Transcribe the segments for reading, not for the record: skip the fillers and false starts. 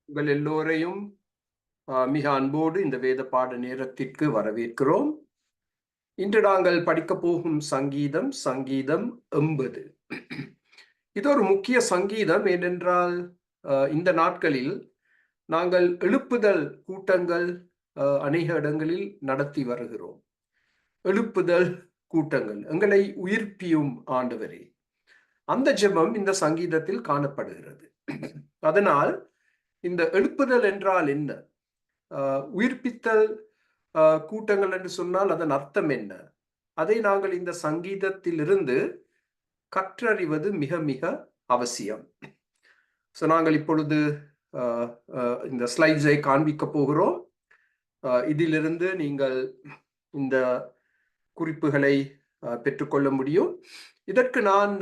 உங்கள் எல்லோரையும் மிக அன்போடு இந்த வேத பாட நேரத்திற்கு வரவேற்கிறோம். இன்று நாங்கள் படிக்கப் போகும் சங்கீதம் 80. இது ஒரு முக்கிய சங்கீதம். ஏனென்றால் இந்த நாட்களில் நாங்கள் எழுப்புதல் கூட்டங்கள் அநேக இடங்களில் நடத்தி வருகிறோம். எழுப்புதல் கூட்டங்கள், எங்களை உயிர்ப்பியும் ஆண்டவரே, அந்த ஜெபம் இந்த சங்கீதத்தில் காணப்படுகிறது. அதனால் இந்த எழுப்புதல் என்றால் என்ன, உயிர்ப்பித்தல் கூட்டங்கள் என்று சொன்னால் அதன் அர்த்தம் என்ன, அதை நாங்கள் இந்த சங்கீதத்திலிருந்து கற்றறிவது மிக மிக அவசியம். ஸோ நாங்கள் இப்பொழுது இந்த ஸ்லைட்ஸை காண்பிக்க போகிறோம். இதிலிருந்து நீங்கள் இந்த குறிப்புகளை பெற்றுக்கொள்ள முடியும். இதற்கு நான்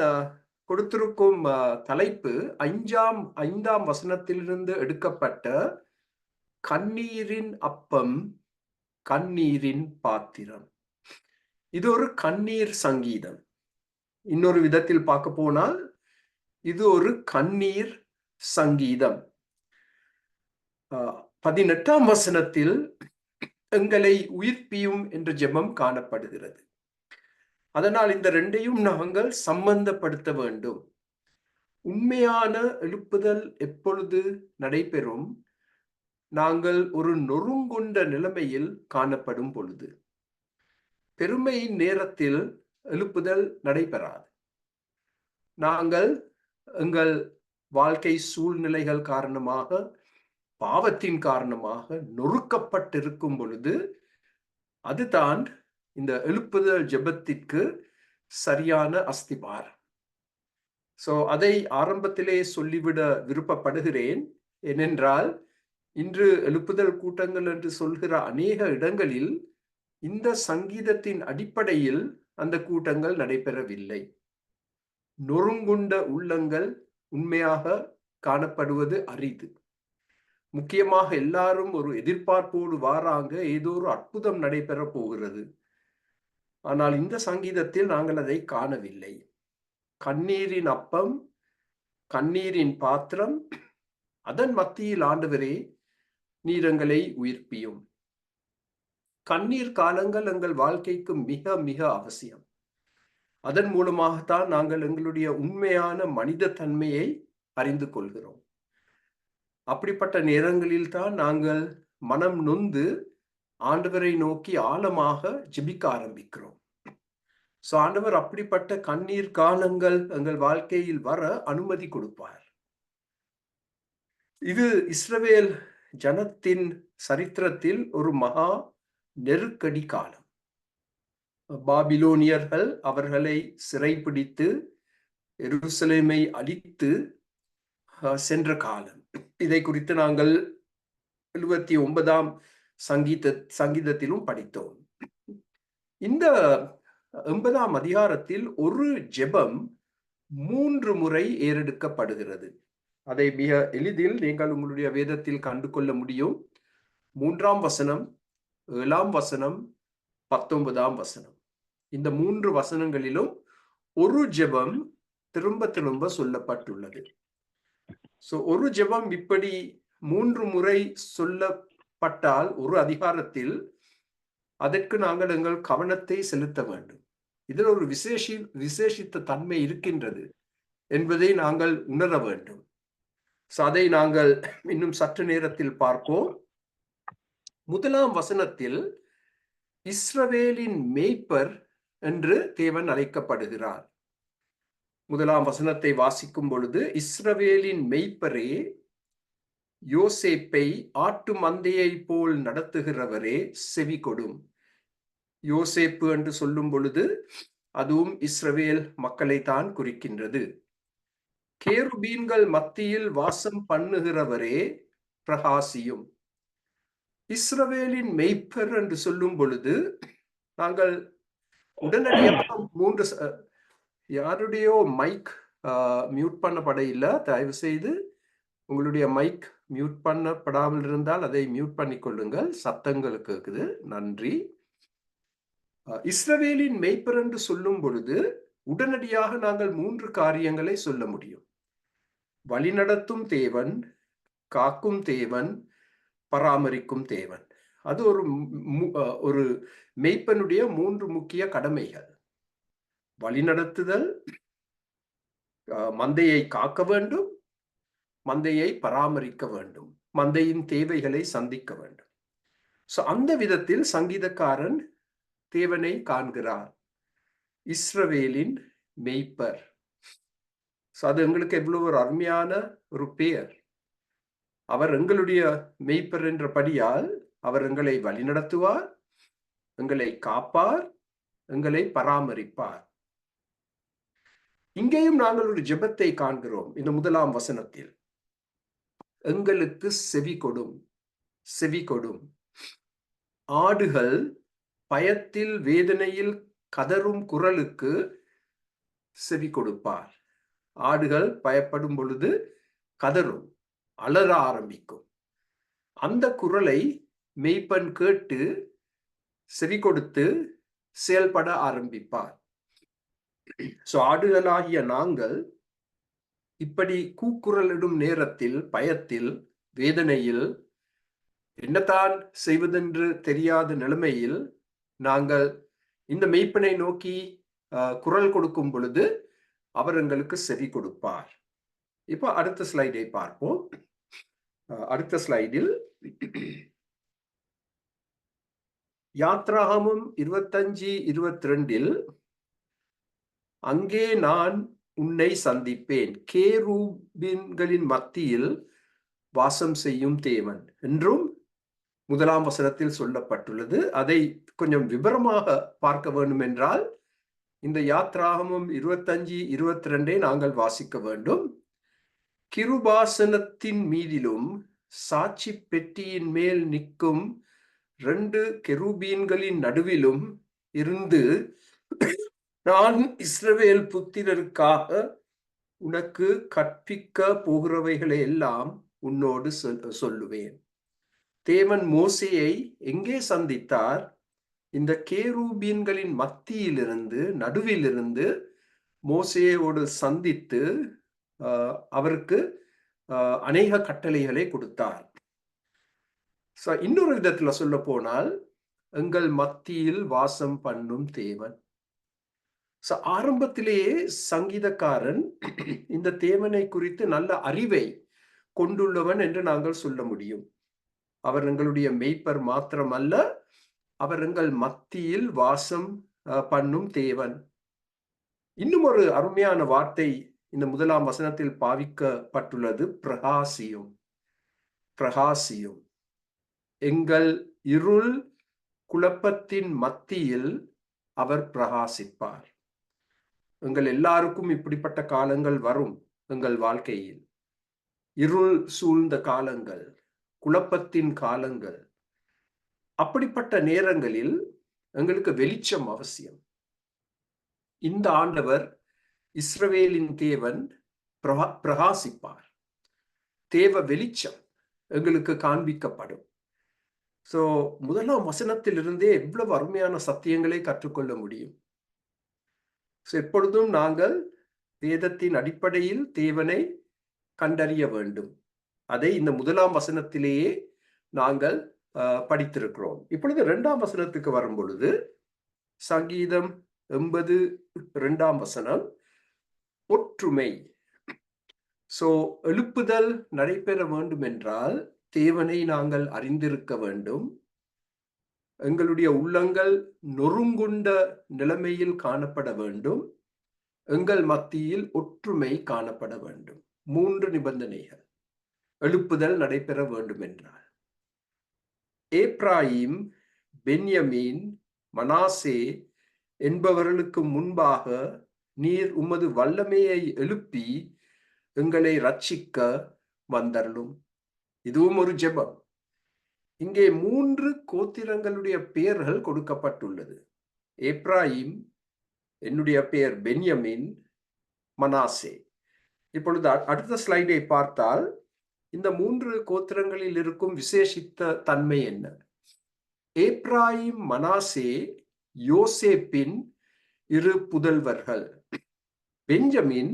கொடுத்திருக்கும் தலைப்பு 5ஆம் வசனத்திலிருந்து எடுக்கப்பட்ட கண்ணீரின் அப்பம், கண்ணீரின் பாத்திரம். இது ஒரு கண்ணீர் சங்கீதம். இன்னொரு விதத்தில் பார்க்க போனால் இது ஒரு கண்ணீர் சங்கீதம். 18ஆம் வசனத்தில் எங்களை உயிர்ப்பியும் என்ற ஜெபம் காணப்படுகிறது. அதனால் இந்த ரெண்டையும் நாங்கள் சம்பந்தப்படுத்த வேண்டும். உண்மையான எழுப்புதல் எப்பொழுது நடைபெறும்? நாங்கள் ஒரு நொறுங்குண்ட நிலைமையில் காணப்படும் பொழுது. பெருமையின் நேரத்தில் எழுப்புதல் நடைபெறாது. நாங்கள் எங்கள் வாழ்க்கை சூழ்நிலைகள் காரணமாக, பாவத்தின் காரணமாக நொறுக்கப்பட்டிருக்கும் பொழுது அதுதான் இந்த எழுப்புதல் ஜெபத்திற்கு சரியான அஸ்திபாரம். ஸோ அதை ஆரம்பத்திலே சொல்லிவிட விருப்பப்படுகிறேன். ஏனென்றால் இன்று எழுப்புதல் கூட்டங்கள் என்று சொல்கிற அநேக இடங்களில் இந்த சங்கீதத்தின் அடிப்படையில் அந்த கூட்டங்கள் நடைபெறவில்லை. நொறுங்குண்ட உள்ளங்கள் உண்மையாக காணப்படுவது அரிது. முக்கியமாக எல்லாரும் ஒரு எதிர்பார்ப்போடு வாராங்க, ஏதோ ஒரு அற்புதம் நடைபெற போகிறது. ஆனால் இந்த சங்கீதத்தில் நாங்கள் அதை காணவில்லை. கண்ணீரின் அப்பம், கண்ணீரின் பாத்திரம், அதன் மத்தியில் ஆண்டவரே நீர் எங்களை உயிர்ப்பியும். கண்ணீர் காலங்கள் எங்கள் வாழ்க்கைக்கு மிக மிக அவசியம். அதன் மூலமாகத்தான் நாங்கள் எங்களுடைய உண்மையான மனித தன்மையை அறிந்து கொள்கிறோம். அப்படிப்பட்ட நேரங்களில் தான் நாங்கள் மனம் நொந்து ஆண்டவரை நோக்கி ஆழமாக ஜெபிக்க ஆரம்பிக்கிறோம். ஸோ ஆண்டவர் அப்படிப்பட்ட கண்ணீர் காலங்கள் எங்கள் வாழ்க்கையில் வர அனுமதி கொடுப்பார். இது இஸ்ரவேல் ஜனத்தின் சரித்திரத்தில் ஒரு மகா நெருக்கடி காலம். பாபிலோனியர்கள் அவர்களை சிறைப்பிடித்து எருசலேமை அழித்து சென்ற காலம். இதை குறித்து நாங்கள் 79ஆம் சங்கீதத்திலும் படித்தோம். இந்த 80ஆம் அதிகாரத்தில் ஒரு ஜெபம் 3 முறை ஏறெடுக்கப்படுகிறது. அதை மிக எளிதில் நீங்கள் உங்களுடைய வேதத்தில் கண்டு கொள்ள முடியும். 3ஆம் வசனம், 7ஆம் வசனம், 19ஆம் வசனம். இந்த 3 வசனங்களிலும் ஒரு ஜெபம் திரும்ப திரும்ப சொல்லப்பட்டுள்ளது. ஸோ ஒரு ஜெபம் இப்படி 3 முறை சொல்லப்பட்டால் ஒரு அதிகாரத்தில் அதற்கு நாங்கள் எங்கள் கவனத்தை செலுத்த வேண்டும். இதில் ஒரு விசேஷித்த தன்மை இருக்கின்றது என்பதை நாங்கள் உணர வேண்டும். ஸோ அதை நாங்கள் இன்னும் சற்று நேரத்தில் பார்ப்போம். 1ஆம் வசனத்தில் இஸ்ரவேலின் மேய்ப்பர் என்று தேவன் அழைக்கப்படுகிறார். 1ஆம் வசனத்தை வாசிக்கும் பொழுது, இஸ்ரவேலின் மேய்ப்பரே, யோசேப்பை ஆட்டு மந்தையை போல் நடத்துகிறவரே செவி கொடும். யோசேப்பு என்று சொல்லும் பொழுது அதுவும் இஸ்ரவேல் மக்களை தான் குறிக்கின்றது. கேருபீன்கள் மத்தியில் வாசம் பண்ணுகிறவரே பிரகாசியும். இஸ்ரவேலின் மெய்ப்பர் என்று சொல்லும் பொழுது நாங்கள் உடனடியாக யாருடைய மைக் மியூட் பண்ணப்பட இல்லை. தயவு செய்து உங்களுடைய மைக் மியூட் பண்ணப்படாமல் இருந்தால் அதை மியூட் பண்ணிக்கொள்ளுங்கள். சத்தங்கள் கேட்குது. நன்றி. இஸ்ரவேலின் மெய்ப்பர் என்று சொல்லும் பொழுது உடனடியாக நாங்கள் 3 காரியங்களை சொல்ல முடியும். வழிநடத்தும் தேவன், காக்கும் தேவன், பராமரிக்கும் தேவன். அது ஒரு மெய்ப்பனுடைய 3 முக்கிய கடமைகள். வழிநடத்துதல், மந்தையை காக்க வேண்டும், மந்தையை பராமரிக்க வேண்டும், மந்தையின் தேவைகளை சந்திக்க வேண்டும். அந்த விதத்தில் சங்கீதக்காரன் தேவனை காண்கிறார், இஸ்ரவேலின் மெய்ப்பர். அது எங்களுக்கு எவ்வளவு ஒரு அருமையான ஒரு பெயர். அவர் எங்களுடைய மெய்ப்பர் என்றபடியால் அவர் எங்களை வழிநடத்துவார், எங்களை காப்பார், எங்களை பராமரிப்பார். இங்கேயும் நாங்கள் ஒரு ஜெபத்தை காண்கிறோம். இந்த 1ஆம் வசனத்தில் எங்களுக்கு செவி கொடும், செவி கொடும். ஆடுகள் பயத்தில் வேதனையில் கதறும் குரலுக்கு செவி கொடுப்பார். ஆடுகள் பயப்படும் பொழுது கதறும், அலற ஆரம்பிக்கும். அந்த குரலை மெய்ப்பன் கேட்டு செவி கொடுத்து செயல்பட ஆரம்பிப்பார். ஆடுகளாகிய நாங்கள் இப்படி கூக்குரலிடும் நேரத்தில், பயத்தில், வேதனையில், என்னதான் செய்வதென்று தெரியாத நிலைமையில் நாங்கள் இந்த மெய்ப்பனை நோக்கி குரல் கொடுக்கும் பொழுது அவர் எங்களுக்கு செவி கொடுப்பார். இப்போ அடுத்த ஸ்லைடை பார்ப்போம். அடுத்த ஸ்லைடில் யாத்ராகமம் 25:22 அங்கே நான் உன்னை சந்திப்பேன், கேருபீன்களின் மத்தியில் வாசம் செய்யும் தேவன் என்றும் 1ஆம் வசனத்தில் சொல்லப்பட்டுள்ளது. அதை கொஞ்சம் விவரமாக பார்க்க வேண்டும் என்றால் இந்த யாத்ராகமம் 25:22 நாங்கள் வாசிக்க வேண்டும். கிருபாசனத்தின் மீதிலும் சாட்சி பெட்டியின் மேல் நிற்கும் 2 கெருபீன்களின் நடுவிலும் இருந்து நான் இஸ்ரவேல் புத்திரருக்காக உனக்கு கற்பிக்க போகிறவைகளை எல்லாம் உன்னோடு சொல்லுவேன். தேவன் மோசேயை எங்கே சந்தித்தார்? இந்த கேருபீன்களின் மத்தியிலிருந்து, நடுவிலிருந்து மோசேயோடு சந்தித்து அவருக்கு அநேக கட்டளைகளை கொடுத்தார். இன்னொரு விதத்துல சொல்ல போனால் எங்கள் மத்தியில் வாசம் பண்ணும் தேவன். ஆரம்பத்திலேயே சங்கீதக்காரன் இந்த தேவனை குறித்து நல்ல அறிவை கொண்டுள்ளவன் என்று நாங்கள் சொல்ல முடியும். அவர் எங்களுடைய மெய்ப்பர் மாத்திரமல்ல, அவர் எங்கள் மத்தியில் வாசம் பண்ணும் தேவன். இன்னும் ஒரு அருமையான வார்த்தை இந்த 1ஆம் வசனத்தில் பாவிக்கப்பட்டுள்ளது, பிரகாசியும். பிரகாசியும். எங்கள் இருள் குழப்பத்தின் மத்தியில் அவர் பிரகாசிப்பார். எங்கள் எல்லாருக்கும் இப்படிப்பட்ட காலங்கள் வரும். எங்கள் வாழ்க்கையில் இருள் சூழ்ந்த காலங்கள், குழப்பத்தின் காலங்கள். அப்படிப்பட்ட நேரங்களில் எங்களுக்கு வெளிச்சம் அவசியம். இந்த ஆண்டவர் இஸ்ரவேலின் தேவன் பிரகாசிப்பார். தேவ வெளிச்சம் எங்களுக்கு காண்பிக்கப்படும். 1ஆம் வசனத்திலிருந்தே எவ்வளவு அருமையான சத்தியங்களை கற்றுக்கொள்ள முடியும். எப்பொழுதும் நாங்கள் வேதத்தின் அடிப்படையில் தேவனை கண்டறிய வேண்டும். அதை இந்த 1ஆம் வசனத்திலேயே நாங்கள் படித்திருக்கிறோம். இப்பொழுது 2ஆம் வசனத்துக்கு வரும் பொழுது சங்கீதம் 80:2ஆம் வசனம், ஒற்றுமை. எழுப்புதல் நடைபெற வேண்டும் என்றால் தேவனை நாங்கள் அறிந்திருக்க வேண்டும். எங்களுடைய உள்ளங்கள் நொறுங்குண்ட நிலைமையில் காணப்பட வேண்டும். எங்கள் மத்தியில் ஒற்றுமை காணப்பட வேண்டும். 3 நிபந்தனைகள் எழுப்புதல் நடைபெற வேண்டும் என்றால். ஏப்ராயிம், பென்யமீன், மனாசே என்பவர்களுக்கு முன்பாக நீர் உமது வல்லமையை எழுப்பி எங்களை ரட்சிக்க வந்தருளும். இதுவும் ஒரு ஜெபம். இங்கே 3 கோத்திரங்களுடைய பெயர்கள் கொடுக்கப்பட்டுள்ளது. ஏப்ராயிம், என்னுடைய பெயர் பென்யமின், மனாசே. இப்பொழுது அடுத்த ஸ்லைடை பார்த்தால் இந்த 3 கோத்திரங்களில் இருக்கும் விசேஷித்த தன்மை என்ன? ஏப்ராயிம், மனாசே யோசேப்பின் 2 புதல்வர்கள். பென்ஜமின்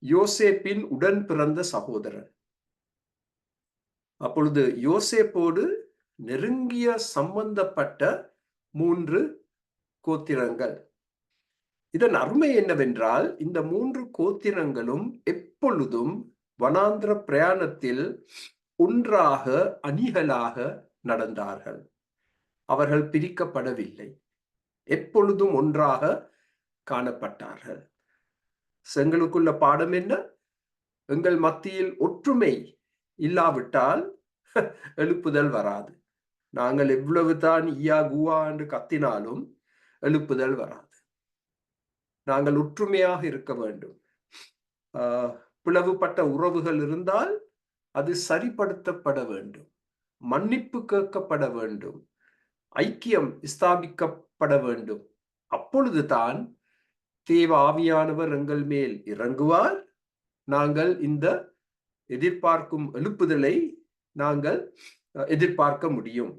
யோசேப்பின் உடன் பிறந்த சகோதரன். அப்பொழுது யோசேப்போடு நெருங்கிய சம்பந்தப்பட்ட 3 கோத்திரங்கள். இதன் அருமை என்னவென்றால், இந்த 3 கோத்திரங்களும் எப்பொழுதும் வனாந்திர பிரயாணத்தில் ஒன்றாக அணிகளாக நடந்தார்கள். அவர்கள் பிரிக்கப்படவில்லை. எப்பொழுதும் ஒன்றாக காணப்பட்டார்கள். எங்களுக்குள்ள பாடம் என்ன? எங்கள் மத்தியில் ஒற்றுமை இல்லாவிட்டால் எழுப்புதல் வராது. நாங்கள் எவ்வளவு தான் ஈயா கூவா என்று கத்தினாலும் எழுப்புதல் வராது. நாங்கள் ஒற்றுமையாக இருக்க வேண்டும். பிளவுபட்ட உறவுகள் இருந்தால் அது சரிப்படுத்தப்பட வேண்டும். மன்னிப்பு கேட்கப்பட வேண்டும். ஐக்கியம் ஸ்தாபிக்கப்பட வேண்டும். அப்பொழுதுதான் தேவ ஆவியானவர் எங்கள் மேல் இறங்குவார். நாங்கள் இந்த எதிர்பார்க்கும் எழுப்புதலை நாங்கள் எதிர்பார்க்க முடியும்.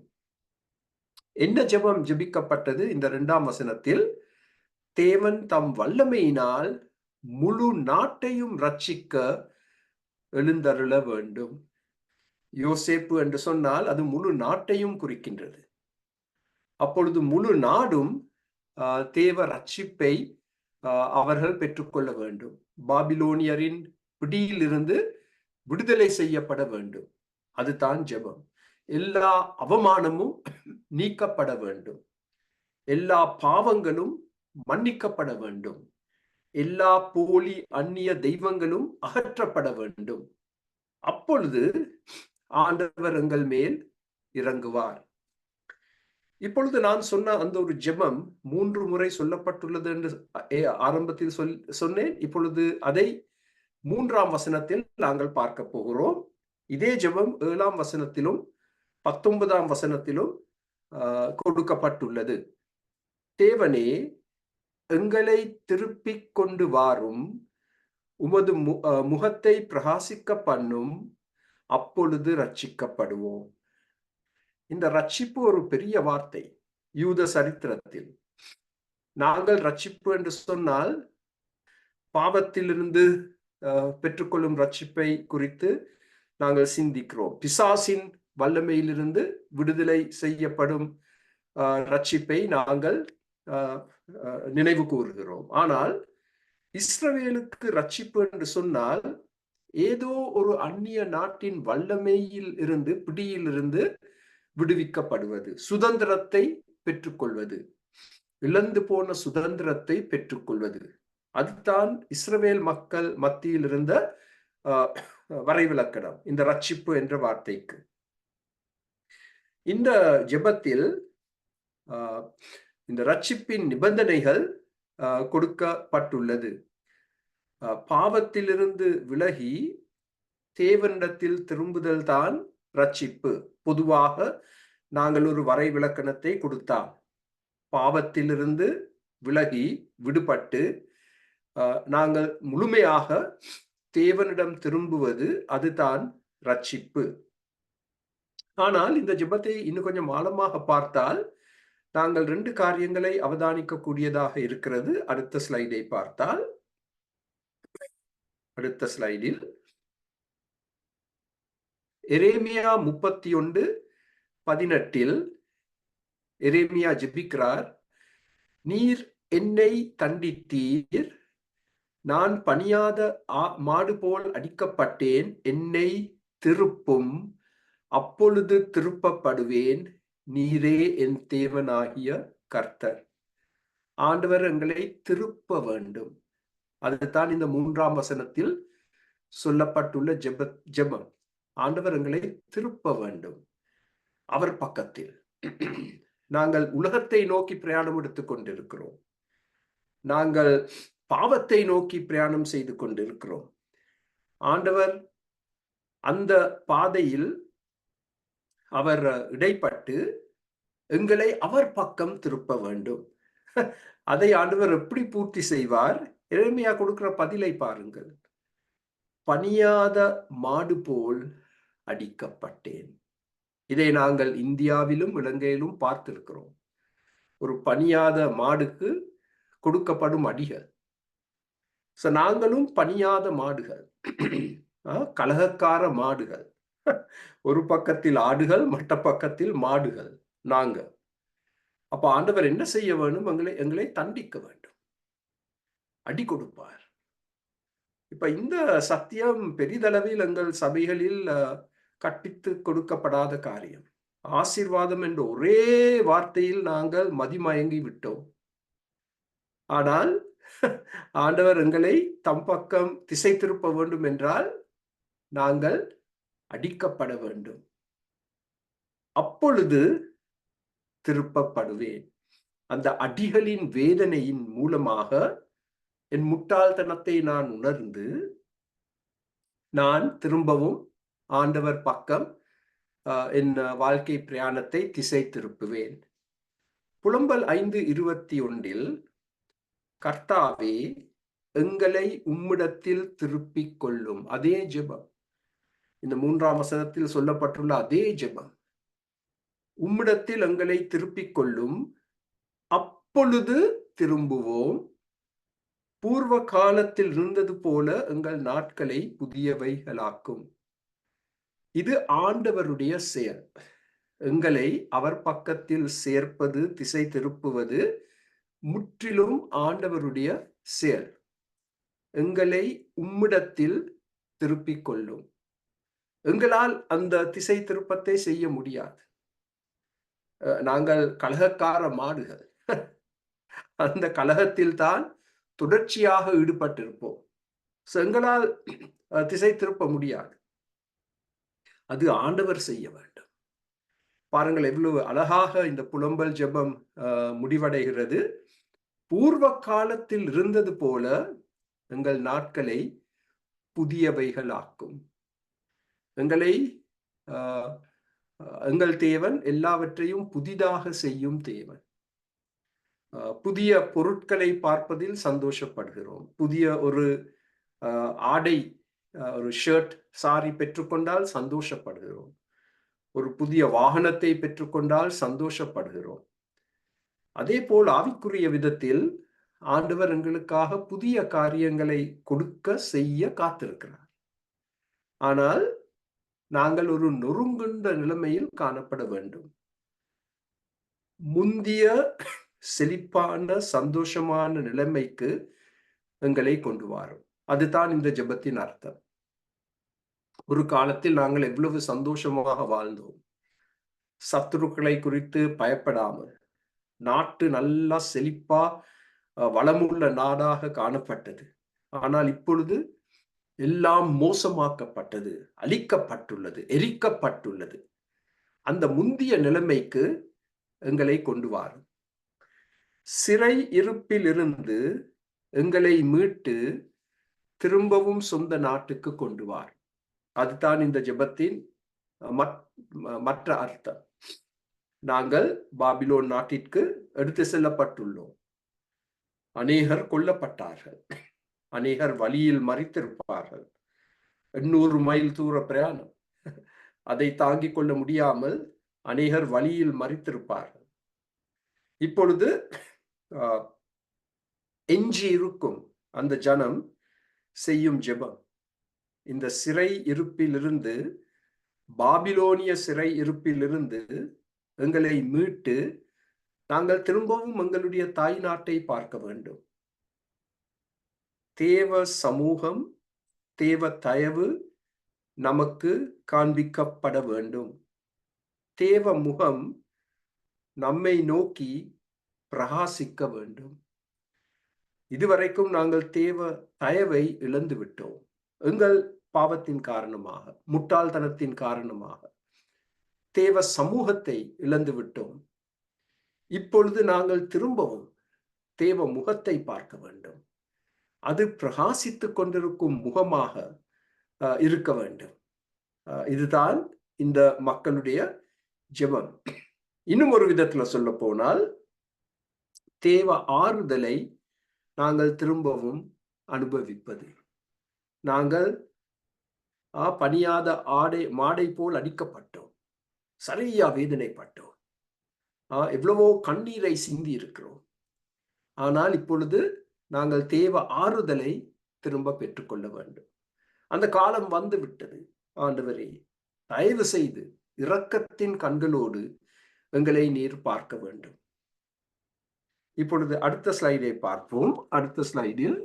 என்ன ஜெபம் ஜெபிக்கப்பட்டது? இந்த 2ஆம் வசனத்தில், தேவன் தம் வல்லமையினால் முழு நாட்டையும் ரட்சிக்க எழுந்தருள வேண்டும். யோசேப்பு என்று சொன்னால் அது முழு நாட்டையும் குறிக்கின்றது. அப்பொழுது முழு நாடும் தேவ ரட்சிப்பை அவர்கள் பெற்றுக்கொள்ள வேண்டும். பாபிலோனியரின் பிடியிலிருந்து விடுதலை செய்யப்பட வேண்டும். அதுதான் ஜெபம். எல்லா அவமானமும் நீக்கப்பட வேண்டும். எல்லா பாவங்களும் மன்னிக்கப்பட வேண்டும். எல்லா போலி அந்நிய தெய்வங்களும் அகற்றப்பட வேண்டும். அப்பொழுது ஆண்டவர் எங்கள் மேல் இறங்குவார். இப்பொழுது நான் சொன்ன அந்த ஒரு ஜெபம் 3 முறை சொல்லப்பட்டுள்ளது என்று ஆரம்பத்தில் சொன்னேன். இப்பொழுது அதை 3ஆம் வசனத்தில் நாங்கள் பார்க்க போகிறோம். இதே ஜெபம் 7ஆம் வசனத்திலும் 19ஆம் வசனத்திலும் கொடுக்கப்பட்டுள்ளது. தேவனே, எங்களை திருப்பிக் கொண்டு வாரும், உமது முகத்தை பிரகாசிக்க பண்ணும், அப்பொழுது ரட்சிக்கப்படுவோம். இந்த ரட்சிப்பு ஒரு பெரிய வார்த்தை யூத சரித்திரத்தில். நாங்கள் ரட்சிப்பு என்று சொன்னால் பாவத்திலிருந்து பெற்றுக்கொள்ளும் ரட்சிப்பை குறித்து நாங்கள் சிந்திக்கிறோம். பிசாசின் வல்லமையிலிருந்து விடுதலை செய்யப்படும் ரட்சிப்பை நாங்கள் நினைவு கூறுகிறோம். ஆனால் இஸ்ரவேலுக்கு ரட்சிப்பு என்று சொன்னால் ஏதோ ஒரு அந்நிய நாட்டின் வல்லமையில் இருந்து, பிடியிலிருந்து விடுவிக்கப்படுவது, சுதந்திரத்தை பெற்றுக்கொள்வது, இழந்து போன சுதந்திரத்தை பெற்றுக்கொள்வது. அதுதான் இஸ்ரவேல் மக்கள் மத்தியில் இருந்த வரைவிலக்கணம் இந்த ரட்சிப்பு என்ற வார்த்தைக்கு. இந்த ஜெபத்தில் இந்த ரட்சிப்பின் நிபந்தனைகள் கொடுக்கப்பட்டுள்ளது. பாவத்திலிருந்து விலகி தேவனிடத்தில் திரும்புதல் தான் ரட்சிப்பு. பொதுவாக நாங்கள் ஒரு வரைவிலக்கணத்தை கொடுத்தால், பாவத்திலிருந்து விலகி விடுபட்டு நாங்கள் முழுமையாக தேவனிடம் திரும்புவது, அதுதான் ரட்சிப்பு. ஆனால் இந்த ஜெபத்தை இன்னும் கொஞ்சம் ஆழமாக பார்த்தால் நாங்கள் 2 காரியங்களை அவதானிக்க கூடியதாக இருக்கிறது. அடுத்த ஸ்லைடை பார்த்தால், அடுத்த ஸ்லைடில் எரேமியா 31:18 எரேமியா ஜெபிக்கிறார். நீர் என்னை தண்டித்தீர், நான் பணியாத மாடு போல் அடிக்கப்பட்டேன், என்னை திருப்பும், அப்பொழுது திருப்பப்படுவேன், நீரே என் தேவனாகிய கர்த்தர். ஆண்டவர் எங்களை திருப்ப வேண்டும். அதுதான் இந்த 3ஆம் வசனத்தில் சொல்லப்பட்டுள்ள ஜெபம். ஆண்டவர் எங்களை திருப்ப வேண்டும் அவர் பக்கத்தில். நாங்கள் உலகத்தை நோக்கி பிரயாணம் எடுத்துக் கொண்டிருக்கிறோம். நாங்கள் பாவத்தை நோக்கி பிரயாணம் செய்து கொண்டிருக்கிறோம். ஆண்டவர் அந்த பாதையில் அவர் இடைப்பட்டு எங்களை அவர் பக்கம் திருப்ப வேண்டும். அதை ஆண்டவர் எப்படி பூர்த்தி செய்வார்? எரேமியா கொடுக்கிற பதிலை பாருங்கள். பணியாத மாடு போல் அடிக்கப்பட்டேன். இதை நாங்கள் இந்தியாவிலும் இலங்கையிலும் பார்த்திருக்கிறோம். ஒரு பணியாத மாடுக்கு கொடுக்கப்படும் அடிகள். நாங்களும் பணியாத மாடுகள், கலகக்கார மாடுகள். ஒரு பக்கத்தில் ஆடுகள், மற்ற பக்கத்தில் மாடுகள் நாங்க. அப்ப ஆண்டவர் என்ன செய்ய வேண்டும்? எங்களை தண்டிக்க வேண்டும். அடி கொடுப்பார். இப்ப இந்த சத்தியம் பெரிதளவில் எங்கள் சபைகளில் கற்பித்து கொடுக்கப்படாத காரியம். ஆசீர்வாதம் என்ற ஒரே வார்த்தையில் நாங்கள் மதிமயங்கி விட்டோம். ஆனால் ஆண்டவர் எங்களை தம் பக்கம் திசை திருப்ப வேண்டும் என்றால் நாங்கள் அடிக்கப்பட வேண்டும். அப்பொழுது திருப்பப்படுவேன். அந்த அடிகளின் வேதனையின் மூலமாக என் முட்டாள்தனத்தை நான் உணர்ந்து நான் திரும்பவும் ஆண்டவர் பக்கம் என் வாழ்க்கை பிரயாணத்தை திசை திருப்புவேன். புலம்பல் 5:21 கர்த்தாவே எங்களை உம்மிடத்தில் திருப்பிக் கொள்ளும். அதே ஜெபம், இந்த 3ஆம் வசனத்தில் சொல்லப்பட்டுள்ள அதே ஜெபம். உம்மிடத்தில் எங்களை திருப்பிக் கொள்ளும், அப்பொழுது திரும்புவோம். பூர்வ காலத்தில் இருந்தது போல எங்கள் நாட்களை புதியவைகளாக்கும். இது ஆண்டவருடைய செயல். எங்களை அவர் பக்கத்தில் சேர்ப்பது, திசை திருப்புவது முற்றிலும் ஆண்டவருடைய செயல். எங்களை உம்மிடத்தில் திருப்பிக் கொள்ளும். எங்களால் அந்த திசை திருப்பத்தை செய்ய முடியாது. நாங்கள் கலகக்கார மாடுகள். அந்த கலகத்தில் தான் தொடர்ச்சியாக ஈடுபட்டிருப்போம். எங்களால் திசை திருப்ப முடியாது. அது ஆண்டவர் செய்ய வேண்டும். பாருங்கள் எவ்வளவு அழகாக இந்த புலம்பல் ஜெபம் முடிவடைகிறது. பூர்வ காலத்தில் இருந்தது போல எங்கள் நாட்களை புதியவைகளாக்கும். எங்கள் தேவன் எல்லாவற்றையும் புதிதாக செய்யும் தேவன். புதிய பொருட்களை பார்ப்பதில் சந்தோஷப்படுகிறோம். புதிய ஒரு ஆடை, ஒரு ஷர்ட், சாரி பெற்றுக்கொண்டால் சந்தோஷப்படுகிறோம். ஒரு புதிய வாகனத்தை பெற்றுக்கொண்டால் சந்தோஷப்படுகிறோம். அதே போல் ஆவிக்குரிய விதத்தில் ஆண்டவர் எங்களுக்காக புதிய காரியங்களை கொடுக்க செய்ய காத்திருக்கிறார். ஆனால் நாங்கள் ஒரு நொறுங்குண்ட நிலைமையில் காணப்பட வேண்டும். முந்திய செழிப்பான சந்தோஷமான நிலைமைக்கு எங்களை கொண்டு வரும். அதுதான் இந்த ஜெபத்தின் அர்த்தம். ஒரு காலத்தில் நாங்கள் எவ்வளவு சந்தோஷமாக வாழ்ந்தோம். சத்துருக்களை குறித்து பயப்படாமல், நாட்டு நல்லா செழிப்பா வளமுள்ள நாடாக காணப்பட்டது. ஆனால் இப்பொழுது எல்லாம் மோசமாக்கப்பட்டது, அழிக்கப்பட்டுள்ளது, எரிக்கப்பட்டுள்ளது. அந்த முந்திய நிலைமைக்கு எங்களை கொண்டு வரும். சிறை இருப்பிலிருந்து எங்களை மீட்டு திரும்பவும் சொந்த நாட்டுக்கு கொண்டு வார். அதுதான் இந்த ஜெபத்தின் மற்ற அர்த்தம். நாங்கள் பாபிலோன் நாட்டிற்கு எடுத்து செல்லப்பட்டுள்ளோம். அநேகர் கொல்லப்பட்டார்கள். அநேகர் வழியில் மரித்திருப்பார்கள். 800 மைல் தூர பிரயாணம், அதை தாங்கிக் கொள்ள முடியாமல் அநேகர் வழியில் மரித்திருப்பார்கள். இப்பொழுது எஞ்சி இருக்கும் அந்த ஜனம் செய்யும் ஜெபம், இந்த சிறை இருப்பிலிருந்து, பாபிலோனிய சிறை இருப்பிலிருந்து எங்களை மீட்டு நாங்கள் திரும்பவும் எங்களுடைய தாய் நாட்டை பார்க்க வேண்டும். தேவ சமூகம், தேவ தயவு நமக்கு காண்பிக்கப்பட வேண்டும். தேவ முகம் நம்மை நோக்கி பிரகாசிக்க வேண்டும். இதுவரைக்கும் நாங்கள் தேவ தயவை இழந்து விட்டோம். எங்கள் பாவத்தின் காரணமாக, முட்டாள்தனத்தின் காரணமாக தேவ சமூகத்தை இழந்து விட்டோம். இப்பொழுது நாங்கள் திரும்பவும் தேவ முகத்தை பார்க்க வேண்டும். அது பிரகாசித்துக் கொண்டிருக்கும் முகமாக இருக்க வேண்டும். இதுதான் இந்த மக்களுடைய ஜெபம். இன்னும் ஒரு விதத்துல சொல்ல போனால், தேவ ஆறுதலை நாங்கள் திரும்பவும் அனுபவிப்பது. நாங்கள் பணியாத மாடை போல் அடிக்கப்பட்டோம், சரியா வேதனைப்பட்டோம், எவ்வளவோ கண்ணீரை சிந்தி இருக்கிறோம். ஆனால் இப்பொழுது நாங்கள் தேவ ஆறுதலை திரும்ப பெற்றுக்கொள்ள வேண்டும். அந்த காலம் வந்து விட்டது. ஆண்டவரே, தயவு செய்து இரக்கத்தின் கண்களோடு எங்களை நீர் பார்க்க வேண்டும். இப்பொழுது அடுத்த ஸ்லைடை பார்ப்போம். அடுத்த ஸ்லைடில்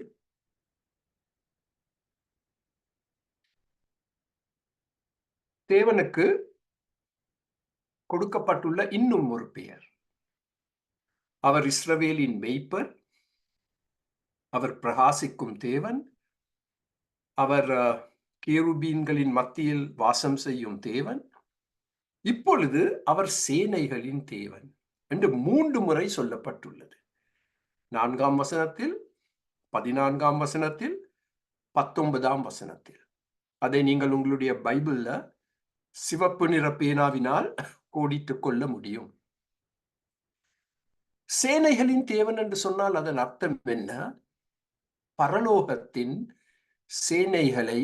தேவனுக்கு கொடுக்கப்பட்டுள்ள இன்னும் ஒரு பெயர். அவர் இஸ்ரவேலின் மெய்ப்பர், அவர் பிரகாசிக்கும் தேவன், அவர் கேருபீன்களின் மத்தியில் வாசம் செய்யும் தேவன், இப்பொழுது அவர் சேனைகளின் தேவன் என்று 3 முறை சொல்லப்பட்டுள்ளது. 4ஆம் வசனத்தில், 14ஆம் வசனத்தில், 19ஆம் வசனத்தில். அதை நீங்கள் உங்களுடைய பைபிள்ல சிவப்பு நிற பேனாவினால் கோடிட்டுக் கொள்ள முடியும். சேனைகளின் தேவன் என்று சொன்னால் அதன் அர்த்தம் என்ன? பரலோகத்தின் சேனைகளை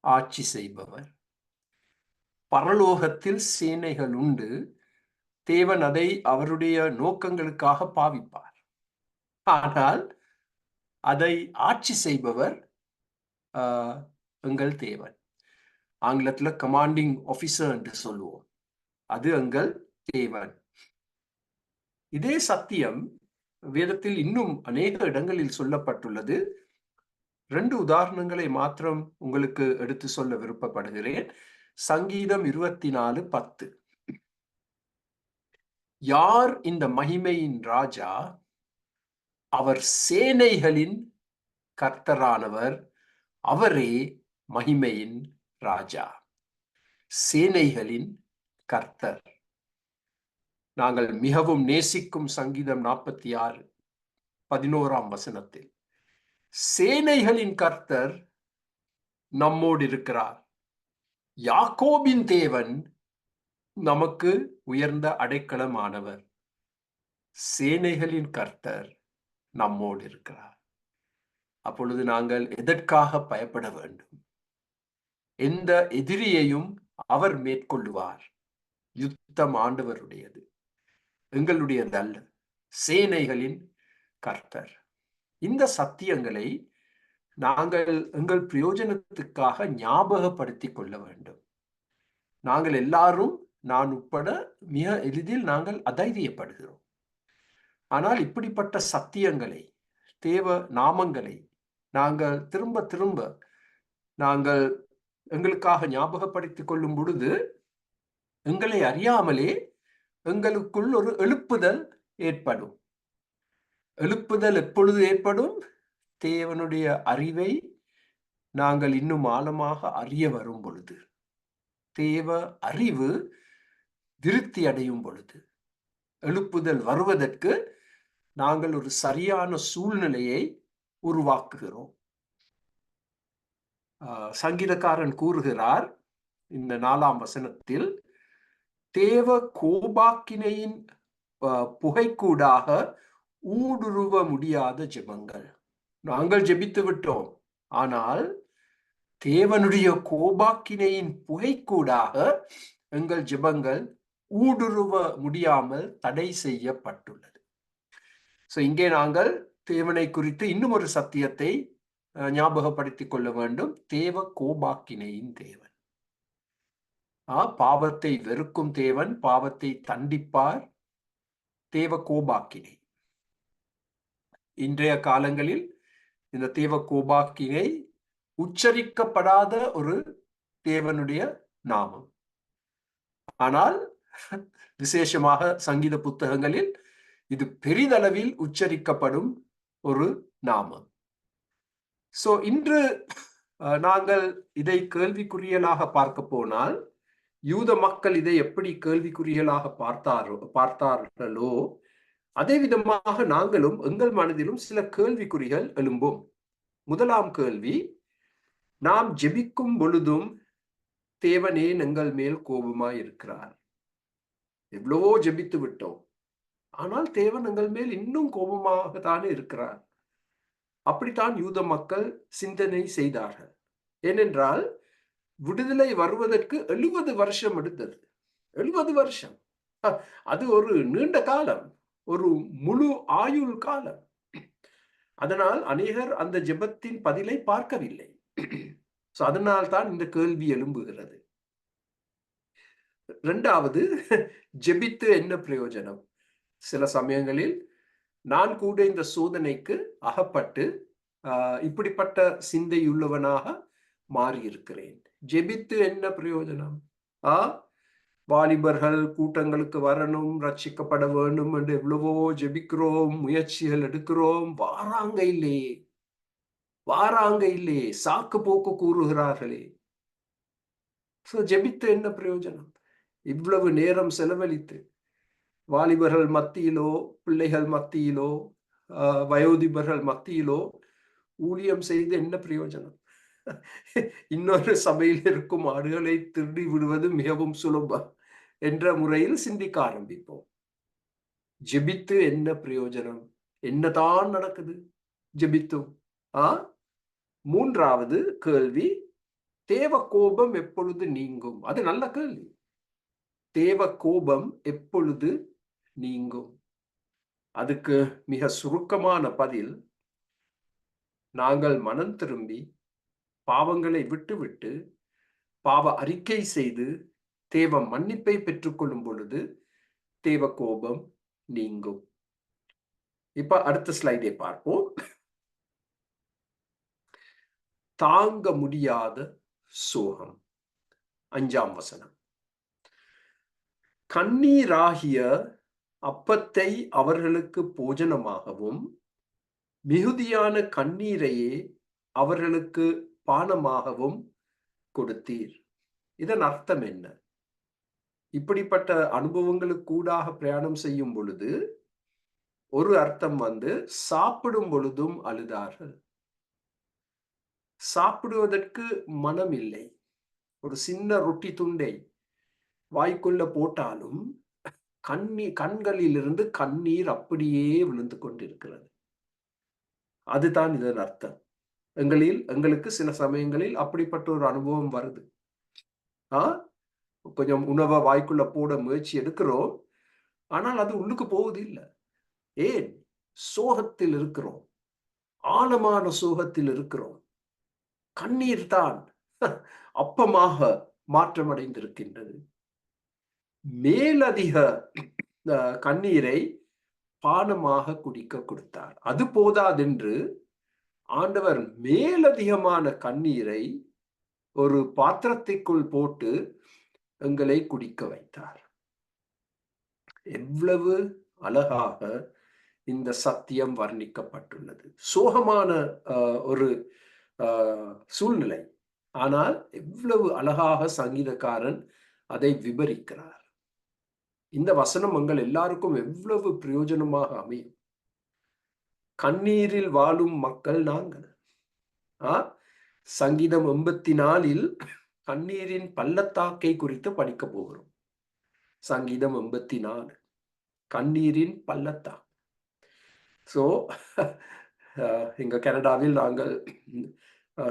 ஆட்சி செய்பவர். பரலோகத்தில் சேனைகள் உண்டு. தேவன் அதை அவருடைய நோக்கங்களுக்காக பாவிப்பார். ஆனால் அதை ஆட்சி செய்பவர் எங்கள் தேவன். ஆங்கிலத்தில் கமாண்டிங் ஆபீசர் என்று சொல்லுவோம். அது எங்கள் தேவன். இதே சத்தியம் வேதத்தில் இன்னும் அநேக இடங்களில் சொல்லப்பட்டுள்ளது. 2 உதாரணங்களை மாத்திரம் உங்களுக்கு எடுத்து சொல்ல விருப்பப்படுகிறேன். சங்கீதம் 24:10. யார் இந்த மகிமையின் ராஜா? அவர் சேனைகளின் கர்த்தரானவர், அவரே மகிமையின் ராஜா. சேனைகளின் கர்த்தர். நாங்கள் மிகவும் நேசிக்கும் சங்கீதம் 46 11ஆம் வசனத்தில் சேனைகளின் கர்த்தர் நம்மோடு இருக்கிறார். யாக்கோபின் தேவன் நமக்கு உயர்ந்த அடைக்கலமானவர். சேனைகளின் கர்த்தர் நம்மோடு இருக்கிறார். அப்பொழுது நாங்கள் எதற்காக பயப்பட வேண்டும்? எந்த எதிரியையும் அவர் மேற்கொள்ளுவார். யுத்தம் ஆண்டவருடையது, எங்களுடையதல்ல. சேனைகளின் கர்த்தர். இந்த சத்தியங்களை நாங்கள் எங்கள் பிரயோஜனத்துக்காக ஞாபகப்படுத்திக் கொள்ள வேண்டும். நாங்கள் எல்லாரும், நான் உட்பட, மிக எளிதில் நாங்கள் அதைரியப்படுகிறோம். ஆனால் இப்படிப்பட்ட சத்தியங்களை, தேவ நாமங்களை நாங்கள் திரும்ப திரும்ப நாங்கள் எங்களுக்காக ஞாபகப்படுத்திக் கொள்ளும் பொழுது எங்களை அறியாமலே எங்களுக்குள் ஒரு எழுப்புதல் ஏற்படும். எழுப்புதல் எப்பொழுது ஏற்படும்? தேவனுடைய அறிவை நாங்கள் இன்னும் ஆழமாக அறிய வரும் பொழுது, தேவ அறிவு விருத்தி அடையும் பொழுது, எழுப்புதல் வருவதற்கு நாங்கள் ஒரு சரியான சூழ்நிலையை உருவாக்குகிறோம். சங்கீதக்காரன் கூறுகிறார் இந்த 4ஆம் வசனத்தில், தேவ கோபாக்கினையின் புகைக்கூடாக ஊடுருவ முடியாத ஜெபங்கள். நாங்கள் ஜெபித்து விட்டோம், ஆனால் தேவனுடைய கோபாக்கினையின் புகைக்கூடாக எங்கள் ஜெபங்கள் ஊடுருவ முடியாமல் தடை செய்யப்பட்டுள்ளது. இங்கே நாங்கள் தேவனை குறித்து இன்னும் ஒரு சத்தியத்தை ஞாபகப்படுத்திக் கொள்ள வேண்டும். தேவ கோபாக்கினையின் தேவன். பாவத்தை வெறுக்கும் தேவன், பாவத்தை தண்டிப்பார். தேவ கோபாக்கினை. இன்றைய காலங்களில் இந்த தேவ கோபாக்கினை உச்சரிக்கப்படாத ஒரு தேவனுடைய நாமம். ஆனால் விசேஷமாக சங்கீத புத்தகங்களில் இது பெரிதளவில் உச்சரிக்கப்படும் ஒரு நாமம். இன்று நாங்கள் இதை கேள்விக்குறியலாக பார்க்க போனால், யூத மக்கள் இதை எப்படி கேள்விக்குறியலாக பார்த்தார்களோ அதே விதமாக நாங்களும் எங்கள் மனதிலும் சில கேள்விக்குறிகள் எழும்பும். முதலாம் கேள்வி, நாம் ஜெபிக்கும் பொழுதும் தேவனே எங்கள் மேல் கோபமாய் இருக்கிறார். எவ்வளவோ ஜெபித்து விட்டோம், ஆனால் தேவன் எங்கள் மேல் இன்னும் கோபமாகத்தானே இருக்கிறார். அப்படித்தான் யூத மக்கள் சிந்தனை செய்தார்கள். ஏனென்றால் விடுதலை வருவதற்கு 70 வருஷம் எடுத்தது. 70 வருஷம், அது ஒரு நீண்ட காலம், ஒரு முழு ஆயுள் காலம். அதனால் அநேகர் அந்த ஜெபத்தின் பதிலை பார்க்கவில்லை. அதனால் தான் இந்த கேள்வி எழும்புகிறது. இரண்டாவது, ஜெபித்து என்ன பிரயோஜனம்? சில சமயங்களில் நான் கூட இந்த சோதனைக்கு அகப்பட்டு இப்படிப்பட்ட சிந்தையுள்ளவனாக மாறியிருக்கிறேன். ஜெபித்து என்ன பிரயோஜனம்? ஆ வாலிபர்கள் கூட்டங்களுக்கு வரணும், ரட்சிக்கப்பட வேண்டும் என்று எவ்வளவோ ஜெபிக்கிறோம், முயற்சிகள் எடுக்கிறோம், வாராங்க இல்லையே, வாராங்க இல்லையே, சாக்கு போக்கு கூறுகிறார்களே. ஜெபித்து என்ன பிரயோஜனம்? இவ்வளவு நேரம் செலவழித்து வாலிபர்கள் மத்தியிலோ, பிள்ளைகள் மத்தியிலோ, வயோதிபர்கள் மத்தியிலோ ஊழியம் செய்து என்ன பிரயோஜனம்? இன்னொரு சபையில் இருக்கும் ஆடுகளை திருடி விடுவது மிகவும் சுலபம் என்ற முறையில் சிந்திக்க ஆரம்பிப்போம். ஜெபித்து என்ன பிரயோஜனம்? என்னதான் நடக்குது ஜெபித்தும்? மூன்றாவது கேள்வி, தேவ கோபம் எப்பொழுது நீங்கும்? அது நல்ல கேள்வி. தேவ கோபம் எப்பொழுது நீங்கும்? அதுக்கு மிக சுருக்கமான பதில், நாங்கள் மனம் திரும்பி பாவங்களை விட்டுவிட்டு பாவ அறிக்கை செய்து தேவ மன்னிப்பை பெற்றுக்கொள்ளும் பொழுது தேவ கோபம் நீங்கும். இப்ப அடுத்த ஸ்லைடை பார்ப்போம். தாங்க முடியாத சோகம். 5ஆம் வசனம். கண்ணீராகிய அப்பத்தை அவர்களுக்கு போஜனமாகவும் மிகுதியான கண்ணீரையே அவர்களுக்கு பானமாகவும் கொடுத்தீர். இதன் அர்த்தம் என்ன? இப்படிப்பட்ட அனுபவங்களுக்கு கூடாக பிரயாணம் செய்யும் பொழுது ஒரு அர்த்தம் சாப்பிடும் பொழுதும் அழுதார்கள். சாப்பிடுவதற்கு மனம் இல்லை. ஒரு சின்ன ரொட்டி துண்டை வாய்க்குள்ள போட்டாலும் கண்களிலிருந்து கண்ணீர் அப்படியே விழுந்து கொண்டிருக்கிறது. அதுதான் இதன் அர்த்தம். எங்களுக்கு சில சமயங்களில் அப்படிப்பட்ட ஒரு அனுபவம் வருது. கொஞ்சம் உணவை வாய்க்குள்ள போட முயற்சி எடுக்கிறோம், ஆனால் அது உள்ளுக்கு போவது இல்லை. ஏன்? சோகத்தில் இருக்கிறோம், ஆழமான சோகத்தில் இருக்கிறோம். கண்ணீர் தான் அப்பமாக மாற்றமடைந்திருக்கின்றது. மேலதிக கண்ணீரை பானமாக குடிக்க கொடுத்தார். அது போதாதென்று ஆண்டவர் மேலதிகமான கண்ணீரை ஒரு பாத்திரத்திற்குள் போட்டு எங்களை குடிக்க வைத்தார். எவ்வளவு அழகாக இந்த சத்தியம் வர்ணிக்கப்பட்டுள்ளது. சோகமான ஒரு சூழ்நிலை, ஆனால் எவ்வளவு அழகாக சங்கீதக்காரன் அதை விவரிக்கிறார். இந்த வசனம் உங்கள் எல்லாருக்கும் எவ்வளவு பிரயோஜனமாக அமையும். கண்ணீரில் வாழும் மக்கள் நாங்கள். சங்கீதம் 84 கண்ணீரின் பள்ளத்தாக்கை குறித்து படிக்க போகிறோம். சங்கீதம் 84 கண்ணீரின் பள்ளத்தாக்கு. எங்க கனடாவில் நாங்கள்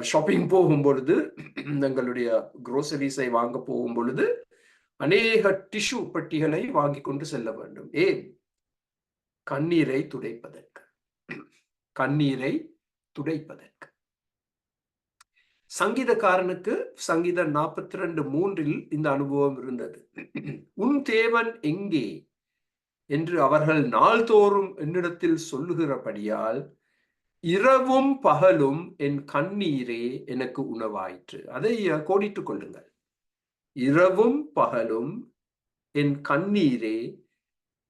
ஷாப்பிங் போகும் பொழுது, எங்களுடைய குரோசரிஸை வாங்க போகும் பொழுது அநேக டிஷ்யூ பெட்டிகளை வாங்கி கொண்டு செல்ல வேண்டும். ஏன்? கண்ணீரை துடைப்பதற்கு. கண்ணீரை துடைப்பதற்கு. சங்கீதக்காரனுக்கு சங்கீதம் 42:3 இந்த அனுபவம் இருந்தது. உன் தேவன் எங்கே என்று அவர்கள் நாள்தோறும் என்னிடத்தில் சொல்லுகிறபடியால் இரவும் பகலும் என் கண்ணீரே எனக்கு உணவாயிற்று. அதை கோடிட்டுக் கொள்ளுங்கள். இரவும் பகலும் என் கண்ணீரே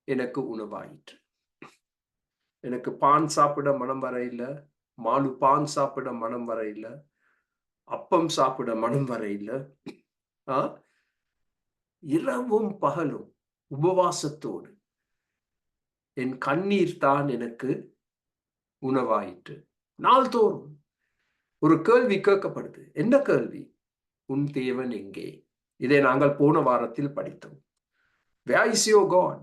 எனக்கு உணவாயிற்று. எனக்கு பான் சாப்பிட மனம் வர இல்லை, மாலு பான் சாப்பிட மனம் வர இல்லை, அப்பம் சாப்பிட மனம் வர இல்லை. இரவும் பகலும் உபவாசத்தோடு என் கண்ணீர் தான் எனக்கு உணவாயிற்று. நாள்தோறும் ஒரு கேள்வி கேட்கப்படுது. என்ன கேள்வி? உன் தேவன் எங்கே? இதை நாங்கள் போன வாரத்தில் படித்தோம். Where is your God?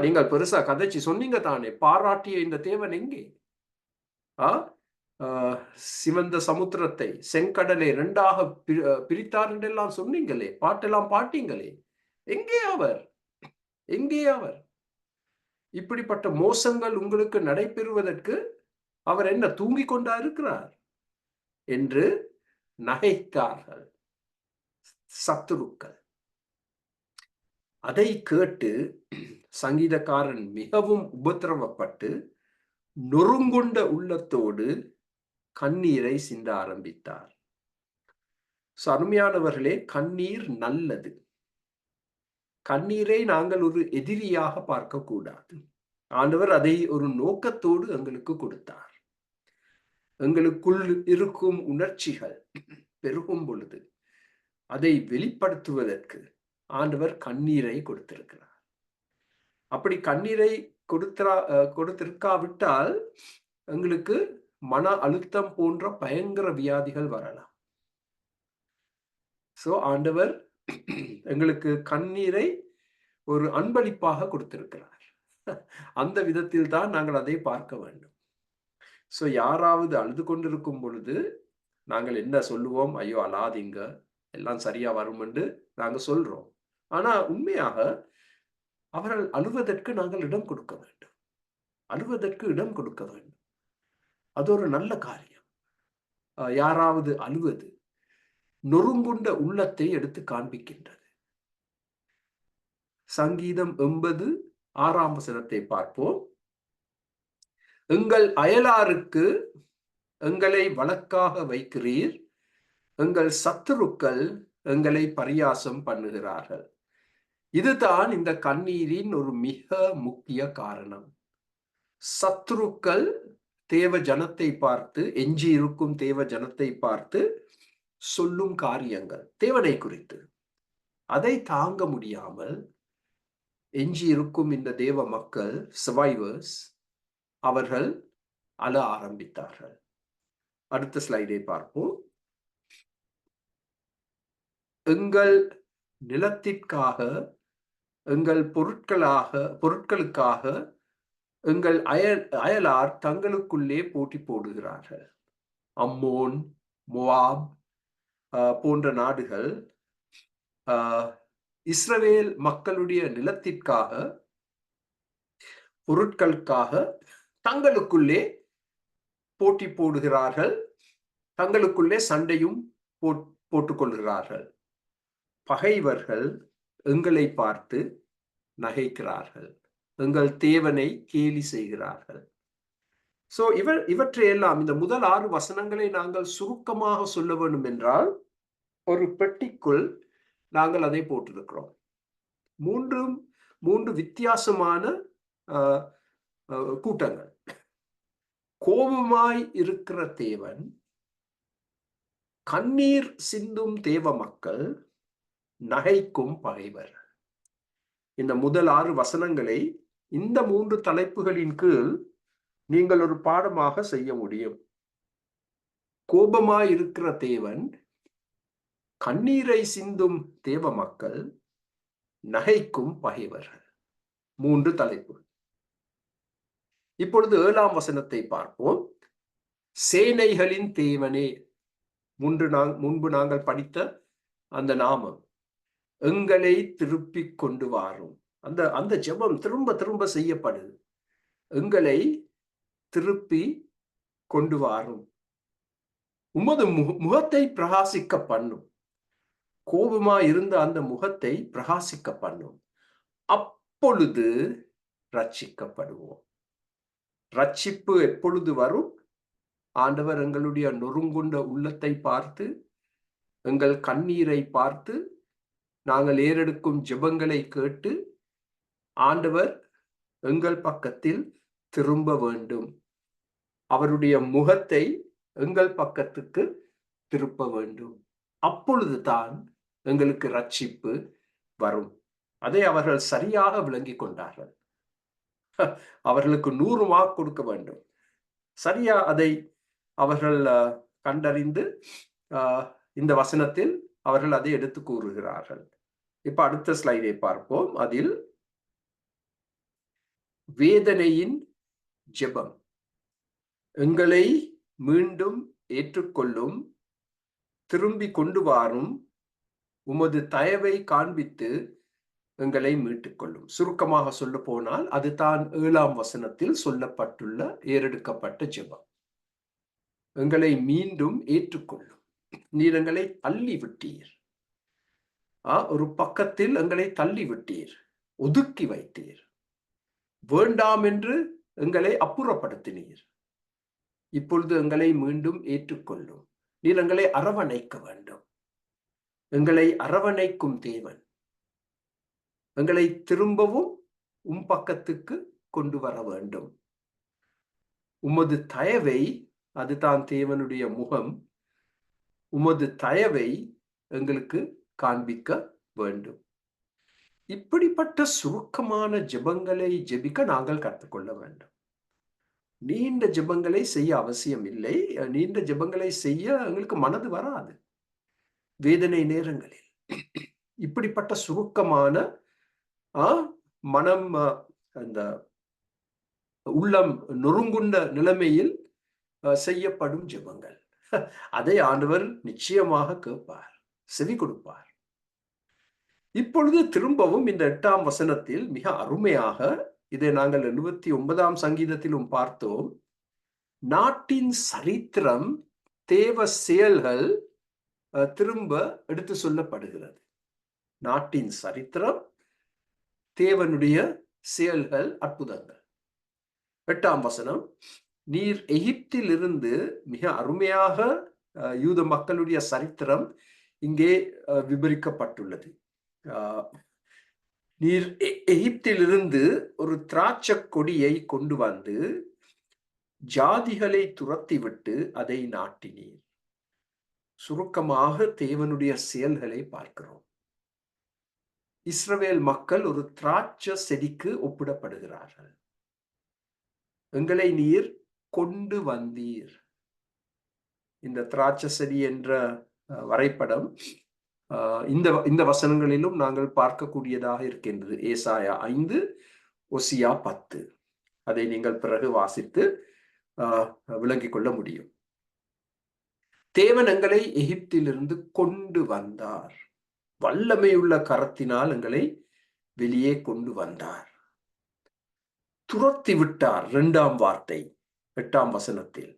நீங்கள் பெருசா கதைச்சு சொன்னீங்க தானே, பாராட்டிய இந்த தேவன் எங்கே? சிவந்த சமுத்திரத்தை செங்கடலை 2ஆக பிரித்தார் என்றெல்லாம் சொன்னீங்களே, பாட்டெல்லாம் பாட்டீங்களே. எங்கே அவர்? எங்கே அவர்? இப்படிப்பட்ட மோசங்கள் உங்களுக்கு நடைபெறுவதற்கு அவர் என்ன தூங்கிக் கொண்டா இருக்கிறார் என்று நகைத்தார்கள் சத்துருக்கள். அதை கேட்டு சங்கீதக்காரன் மிகவும் உபத்திரவப்பட்டு நொறுங்குண்ட உள்ளத்தோடு கண்ணீரை சிந்த ஆரம்பித்தார். அருமையானவர்களே, கண்ணீர் நல்லது. கண்ணீரை நாங்கள் ஒரு எதிரியாக பார்க்க கூடாது. ஆண்டவர் அதை ஒரு நோக்கத்தோடு எங்களுக்கு கொடுத்தார். எங்களுக்குள் இருக்கும் உணர்ச்சிகள் பெருகும் பொழுது அதை வெளிப்படுத்துவதற்கு ஆண்டவர் கண்ணீரை கொடுத்திருக்கிறார். அப்படி கண்ணீரை கொடுத்திருக்காவிட்டால் எங்களுக்கு மன அழுத்தம் போன்ற பயங்கர வியாதிகள் வரலாம். ஆண்டவர் எங்களுக்கு கண்ணீரை ஒரு அன்பளிப்பாக கொடுத்திருக்கிறார். அந்த விதத்தில் தான் நாங்கள் அதை பார்க்க வேண்டும். யாராவது அழுது கொண்டிருக்கும் பொழுது நாங்கள் என்ன சொல்லுவோம்? ஐயோ, அழாதீங்க, எல்லாம் சரியா வரும் என்று நாங்க சொல்றோம். ஆனா உண்மையாக அவர்கள் அழுவதற்கு நாங்கள் இடம் கொடுக்க வேண்டும். அழுவதற்கு இடம் கொடுக்க வேண்டும். அது ஒரு நல்ல காரியம். யாராவது அழுவது நொறுங்குண்ட உள்ளத்தை எடுத்து காண்பிக்கின்றது. சங்கீதம் 80:6 பார்ப்போம். எங்கள் அயலாருக்கு எங்களை வழக்காக வைக்கிறீர், எங்கள் சத்துருக்கள் எங்களை பரியாசம் பண்ணுகிறார்கள். இதுதான் இந்த கண்ணீரின் ஒரு மிக முக்கிய காரணம். சத்துருக்கள் தேவ ஜனத்தை பார்த்து, எஞ்சி இருக்கும் தேவ ஜனத்தை பார்த்து சொல்லும் காரியங்கள் தேவனை குறித்து, அதை தாங்க முடியாமல் எஞ்சி இருக்கும் இந்த தேவ மக்கள், சர்வைவர்ஸ், அவர்கள் அழ ஆரம்பித்தார்கள். அடுத்த ஸ்லைடை பார்ப்போம். எங்கள் நிலத்திற்காக, எங்கள் பொருட்களுக்காக எங்கள் அயலார் தங்களுக்குள்ளே போட்டி போடுகிறார்கள். அம்மோன், மோவாப் போன்ற நாடுகள் இஸ்ரவேல் மக்களுடைய நிலத்திற்காக, பொருட்களுக்காக தங்களுக்குள்ளே போட்டி போடுகிறார்கள். தங்களுக்குள்ளே சண்டையும் போட்டுக்கொள்கிறார்கள். பகைவர்கள் எங்களை பார்த்து நகைக்கிறார்கள், எங்கள் தேவனை கேலி செய்கிறார்கள். இவற்றையெல்லாம் இந்த முதல் 6 வசனங்களை நாங்கள் சுருக்கமாக சொல்ல வேண்டும் என்றால் ஒரு பெட்டிக்குள் நாங்கள் அதை போட்டிருக்கிறோம். மூன்று வித்தியாசமான கூட்டங்கள். கோபமாய் இருக்கிற தேவன், கண்ணீர் சிந்தும் தேவ மக்கள், நகைக்கும் பகைவர். இந்த முதல் 6 வசனங்களை இந்த 3 தலைப்புகளின் கீழ் நீங்கள் ஒரு பாடமாக செய்ய முடியும். கோபமாய் இருக்கிற தேவன், கண்ணீரை சிந்தும் தேவ மக்கள், நகைக்கும் பகைவர்கள். 3 தலைப்பு. இப்பொழுது 7ஆம் வசனத்தை பார்ப்போம். சேனைகளின் தேவனே, முன்பு நாங்கள் படித்த அந்த நாமம், எங்களை திருப்பி கொண்டு வாரும். அந்த ஜெபம் திரும்ப திரும்ப செய்யப்படுது. எங்களை திருப்பி கொண்டு வாரும், உமது முகத்தை பிரகாசிக்க பண்ணும். கோபமா இருந்த அந்த முகத்தை பிரகாசிக்க பண்ணும். அப்பொழுது ரட்சிக்கப்படுவோம். ரட்சிப்பு எப்பொழுது வரும்? ஆண்டவர் எங்களுடைய நொறுங்குண்ட உள்ளத்தை பார்த்து, எங்கள் கண்ணீரை பார்த்து, நாங்கள் ஏறெடுக்கும் ஜெபங்களை கேட்டு ஆண்டவர் எங்கள் பக்கத்தில் திரும்ப வேண்டும். அவருடைய முகத்தை எங்கள் பக்கத்துக்கு திருப்ப வேண்டும். அப்பொழுது தான் எங்களுக்கு ரட்சிப்பு வரும். அதை அவர்கள் சரியாக விளங்கி கொண்டார்கள். அவர்களுக்கு 100 மார்க் கொடுக்க வேண்டும். சரியா அதை அவர்கள் கண்டறிந்து இந்த வசனத்தில் அவர்கள் அதை எடுத்து கூறுகிறார்கள். இப்ப அடுத்த ஸ்லைடை பார்ப்போம். அதில் வேதனையின் ஜெபம். எங்களை மீண்டும் ஏற்றுக்கொள்ளும், திரும்பி கொண்டு வாரும், உமது தயவை காண்பித்து எங்களை மீட்டுக்கொள்ளும். சுருக்கமாக சொல்ல போனால் அதுதான் 7ஆம் வசனத்தில் சொல்லப்பட்டுள்ள ஏறெடுக்கப்பட்ட ஜெபம். எங்களை மீண்டும் ஏற்றுக்கொள்ளும். நீர் எங்களை தள்ளி விட்டீர், ஒரு பக்கத்தில் எங்களை தள்ளி விட்டீர், ஒதுக்கி வைத்தீர். வேண்டாம் என்று எங்களை அப்புறப்படுத்தினீர். இப்பொழுது எங்களை மீண்டும் ஏற்றுக்கொள்ளும். நீர் எங்களை அரவணைக்க வேண்டும். எங்களை அரவணைக்கும் தேவன். எங்களை திரும்பவும் பக்கத்துக்கு கொண்டு வர வேண்டும். உமது தயவை, அதுதான் தேவனுடைய முகம், உமது தயவை எங்களுக்கு காண்பிக்க வேண்டும். இப்படிப்பட்ட சுருக்கமான ஜெபங்களை ஜெபிக்க நாங்கள் கற்றுக்கொள்ள வேண்டும். நீண்ட ஜெபங்களை செய்ய அவசியம் இல்லை. நீண்ட ஜெபங்களை செய்ய எங்களுக்கு மனது வராது வேதனை நேரங்களில். இப்படிப்பட்ட சுருக்கமான மனம், அந்த உள்ளம் நொறுங்குண்ட நிலைமையில் செய்யப்படும் ஜெபங்கள், அதை ஆண்டவர் நிச்சயமாக கேட்பார், செவி கொடுப்பார். இப்பொழுது திரும்பவும் இந்த 8ஆம் வசனத்தில் மிக அருமையாக, இதை நாங்கள் 79ஆம் சங்கீதத்திலும் பார்த்தோம், நாட்டின் சரித்திரம், தேவ செயல்கள் திரும்ப எடுத்து சொல்லப்படுகிறது. நாட்டின் சரித்திரம், தேவனுடைய செயல்கள், அற்புதங்கள். 8ஆம் வசனம், நீர் எகிப்தில் இருந்து, மிக அருமையாக யூத மக்களுடைய சரித்திரம் இங்கே விவரிக்கப்பட்டுள்ளது. நீர் எகிப்திலிருந்து ஒரு திராட்சை கொடியை கொண்டு வந்து ஜாதிகளை துரத்திவிட்டு அதை நாட்டினீர். சுருக்கமாக தேவனுடைய செயல்களை பார்க்கிறோம். இஸ்ரவேல் மக்கள் ஒரு திராட்சை செடிக்கு ஒப்பிடப்படுகிறார்கள். எங்களை நீர் கொண்டு வந்தீர். இந்த திராட்சை செடி என்ற வரைபடம் இந்த வசனங்களிலும் நாங்கள் பார்க்கக்கூடியதாக இருக்கின்றது. ஏசாயா 5, ஒசியா 10. அதை நீங்கள் பிறகு வாசித்து விளங்கிக் கொள்ள முடியும். தேவன் எங்களை எகிப்திலிருந்து கொண்டு வந்தார். வல்லமையுள்ள கரத்தினால் எங்களை வெளியே கொண்டு வந்தார். துரத்தி விட்டார். 2ஆம் வார்த்தை 8ஆம் வசனத்தில்.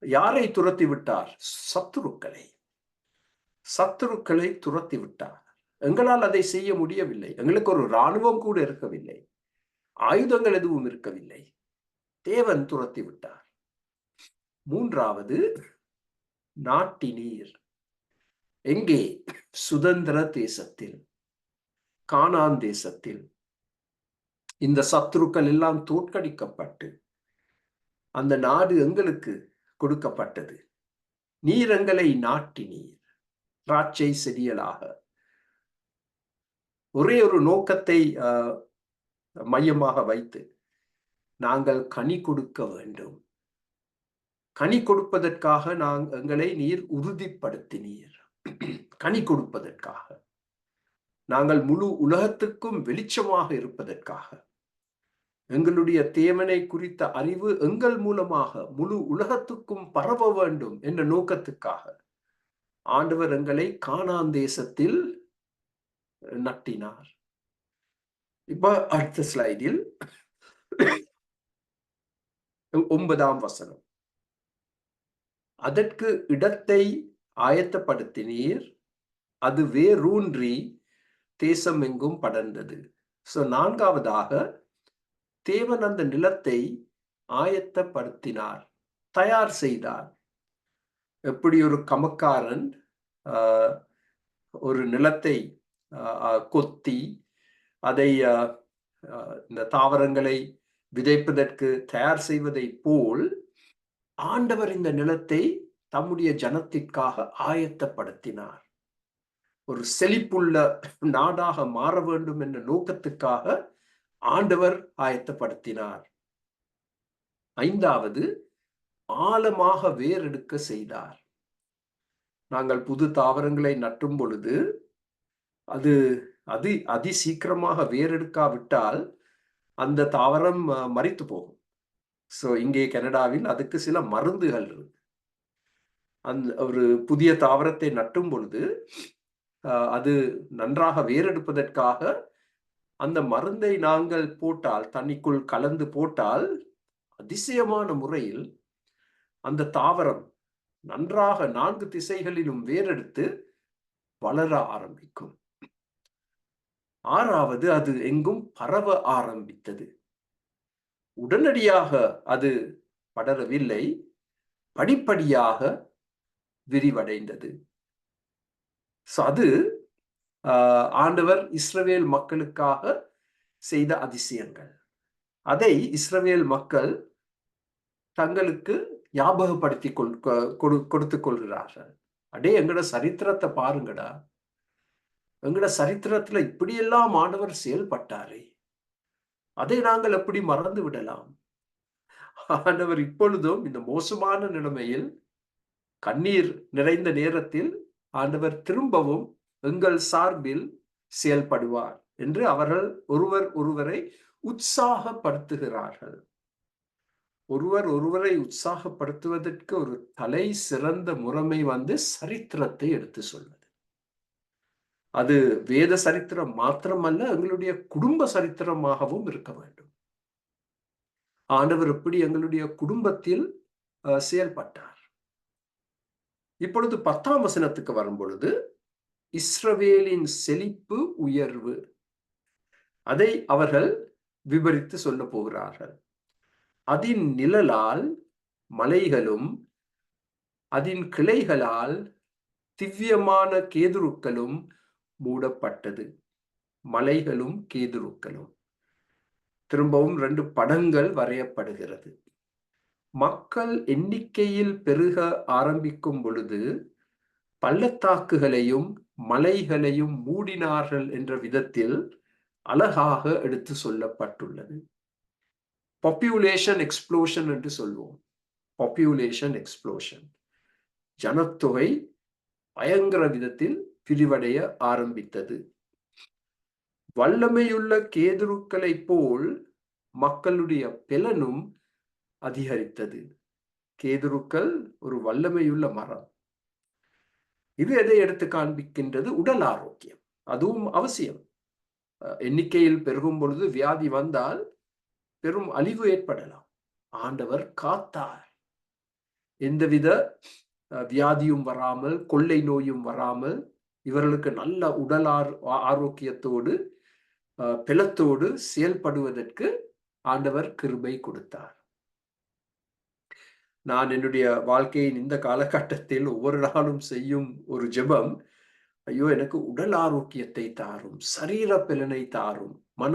யாரை துரத்தி விட்டார்? சத்துருக்களை. சத்துருக்களை துரத்தி விட்டார். எங்களால் அதை செய்ய முடியவில்லை. எங்களுக்கு ஒரு இராணுவம் கூட இருக்கவில்லை, ஆயுதங்கள் எதுவும் இருக்கவில்லை. தேவன் துரத்தி விட்டார். 3வது, நாட்டினீர். எங்கே? சுதந்திர தேசத்தில், கானான் தேசத்தில். இந்த சத்துருக்கள் எல்லாம் தோற்கடிக்கப்பட்டு அந்த நாடு எங்களுக்கு கொடுக்கப்பட்டது. நீர் எங்களை நாட்டினீர் திராட்சை செடிகளாக. ஒரே ஒரு நோக்கத்தை மையமாக வைத்து, நாங்கள் கனி கொடுக்க வேண்டும். கனி கொடுப்பதற்காக எங்களை நீர் உறுதிப்படுத்தினீர். கனி கொடுப்பதற்காக, நாங்கள் முழு உலகத்துக்கும் வெளிச்சமாக இருப்பதற்காக, எங்களுடைய தேவனை குறித்த அறிவு எங்கள் மூலமாக முழு உலகத்துக்கும் பரவ வேண்டும் என்ற நோக்கத்துக்காக ஆண்டவர் எங்களை கானான் தேசத்தில் நட்டினார். இப்ப அடுத்த ஸ்லைடில் 9ஆம் வசனம், அதற்கு இடத்தை ஆயத்தப்படுத்தினீர், அது வேரூன்றி தேசம் எங்கும் படர்ந்தது. 4வதாக, தேவன் அந்த நிலத்தை ஆயத்தப்படுத்தினார், தயார் செய்தார். எப்படி ஒரு கமக்காரன் ஒரு நிலத்தை கொத்தி அதை இந்த தாவரங்களை விதைப்பதற்கு தயார் செய்வதை போல், ஆண்டவர் இந்த நிலத்தை தம்முடைய ஜனத்திற்காக ஆயத்தப்படுத்தினார். ஒரு செழிப்புள்ள நாடாக மாற வேண்டும் என்ற நோக்கத்துக்காக ஆண்டவர் ஆயத்தப்படுத்தினார். 5வது, ஆழமாக வேரெடுக்க செய்தார். நாங்கள் புது தாவரங்களை நட்டும் பொழுது அது அதி சீக்கிரமாக வேரெடுக்காவிட்டால் அந்த தாவரம் மரித்து போகும். இங்கே கனடாவில் அதுக்கு சில மருந்துகள் இருக்கு. அந்த ஒரு புதிய தாவரத்தை நட்டும் பொழுது அது நன்றாக வேரெடுப்பதற்காக அந்த மருந்தை நாங்கள் போட்டால், தண்ணிக்குள் கலந்து போட்டால், அதிசயமான முறையில் அந்த தாவரம் நன்றாக 4 திசைகளிலும் வேரெடுத்து வளர ஆரம்பிக்கும். 6வது, அது எங்கும் பரவ ஆரம்பித்தது. உடனடியாக அது படரவில்லை, படிப்படியாக விரிவடைந்தது. அது ஆண்டவர் இஸ்ரவேல் மக்களுக்காக செய்த அதிசயங்கள். அதை இஸ்ரவேல் மக்கள் தங்களுக்கு ஞாபகப்படுத்தி கொடுத்துக் கொள்கிறார்கள். அடே, எங்கட சரித்திரத்தை பாருங்கடா, எங்கட சரித்திரத்துல இப்படியெல்லாம் ஆண்டவர் செயல்பட்டாரே, அதை நாங்கள் எப்படி மறந்து விடலாம்? ஆண்டவர் இப்பொழுதும் இந்த மோசமான நிலைமையில், கண்ணீர் நிறைந்த நேரத்தில் ஆண்டவர் திரும்பவும் எங்கள் சார்பில் செயல்படுவார் என்று அவர்கள் ஒருவர் ஒருவரை உற்சாகப்படுத்துகிறார்கள். ஒருவர் ஒருவரை உற்சாகப்படுத்துவதற்கு ஒரு தலை சிறந்த முறைமை சரித்திரத்தை எடுத்து சொல்வது. அது வேத சரித்திரம் மாத்திரமல்ல, எங்களுடைய குடும்ப சரித்திரமாகவும் இருக்க வேண்டும். ஆண்டவர் எப்படி எங்களுடைய குடும்பத்தில் செயல்பட்டார். இப்பொழுது 10ஆம் வசனத்துக்கு வரும் பொழுது, இஸ்ரவேலின் செழிப்பு உயர்வு, அதை அவர்கள் விவரித்து சொல்ல போகிறார்கள். அதின் நிழலால் மலைகளும் அதின் கிளைகளால் திவ்யமான கேதுருக்களும் மூடப்பட்டது. மலைகளும் கேதுருக்களும், திரும்பவும் 2 படங்கள் வரையப்படுகிறது. மக்கள் எண்ணிக்கையில் பெருக ஆரம்பிக்கும் பொழுது பள்ளத்தாக்குகளையும் மலைகளையும் மூடினார்கள் என்ற விதத்தில் அழகாக எடுத்து சொல்லப்பட்டுள்ளது. பாப்புலேஷன் எக்ஸ்ப்ளோஷன் என்று சொல்வோம். பாப்புலேஷன் எக்ஸ்ப்ளோஷன், ஜனத்தொகை பயங்கர விதத்தில் விரிவடைய ஆரம்பித்தது. வல்லமையுள்ள கேதுருக்களை போல் மக்களுடைய பெலனும் அதிகரித்தது. கேதுருக்கள் ஒரு வல்லமையுள்ள மரம். இது எதை எடுத்து காண்பிக்கின்றது? உடல் ஆரோக்கியம். அதுவும் அவசியம். எண்ணிக்கையில் பெருகும் பொழுது வியாதி வந்தால் பெரும் அழிவு ஏற்படலாம். ஆண்டவர் காத்தார். எந்தவித வியாதியும் வராமல், கொள்ளை நோயும் வராமல், இவர்களுக்கு நல்ல உடல் ஆரோக்கியத்தோடு பெலத்தோடு செயல்படுவதற்கு ஆண்டவர் கிருபை கொடுத்தார். நான் என்னுடைய வாழ்க்கையின் இந்த காலகட்டத்தில் ஒவ்வொரு நாளும் செய்யும் ஒரு ஜெபம், ஐயோ, எனக்கு உடல் ஆரோக்கியத்தை தாரும், சரீர பெலனை தாரும், மன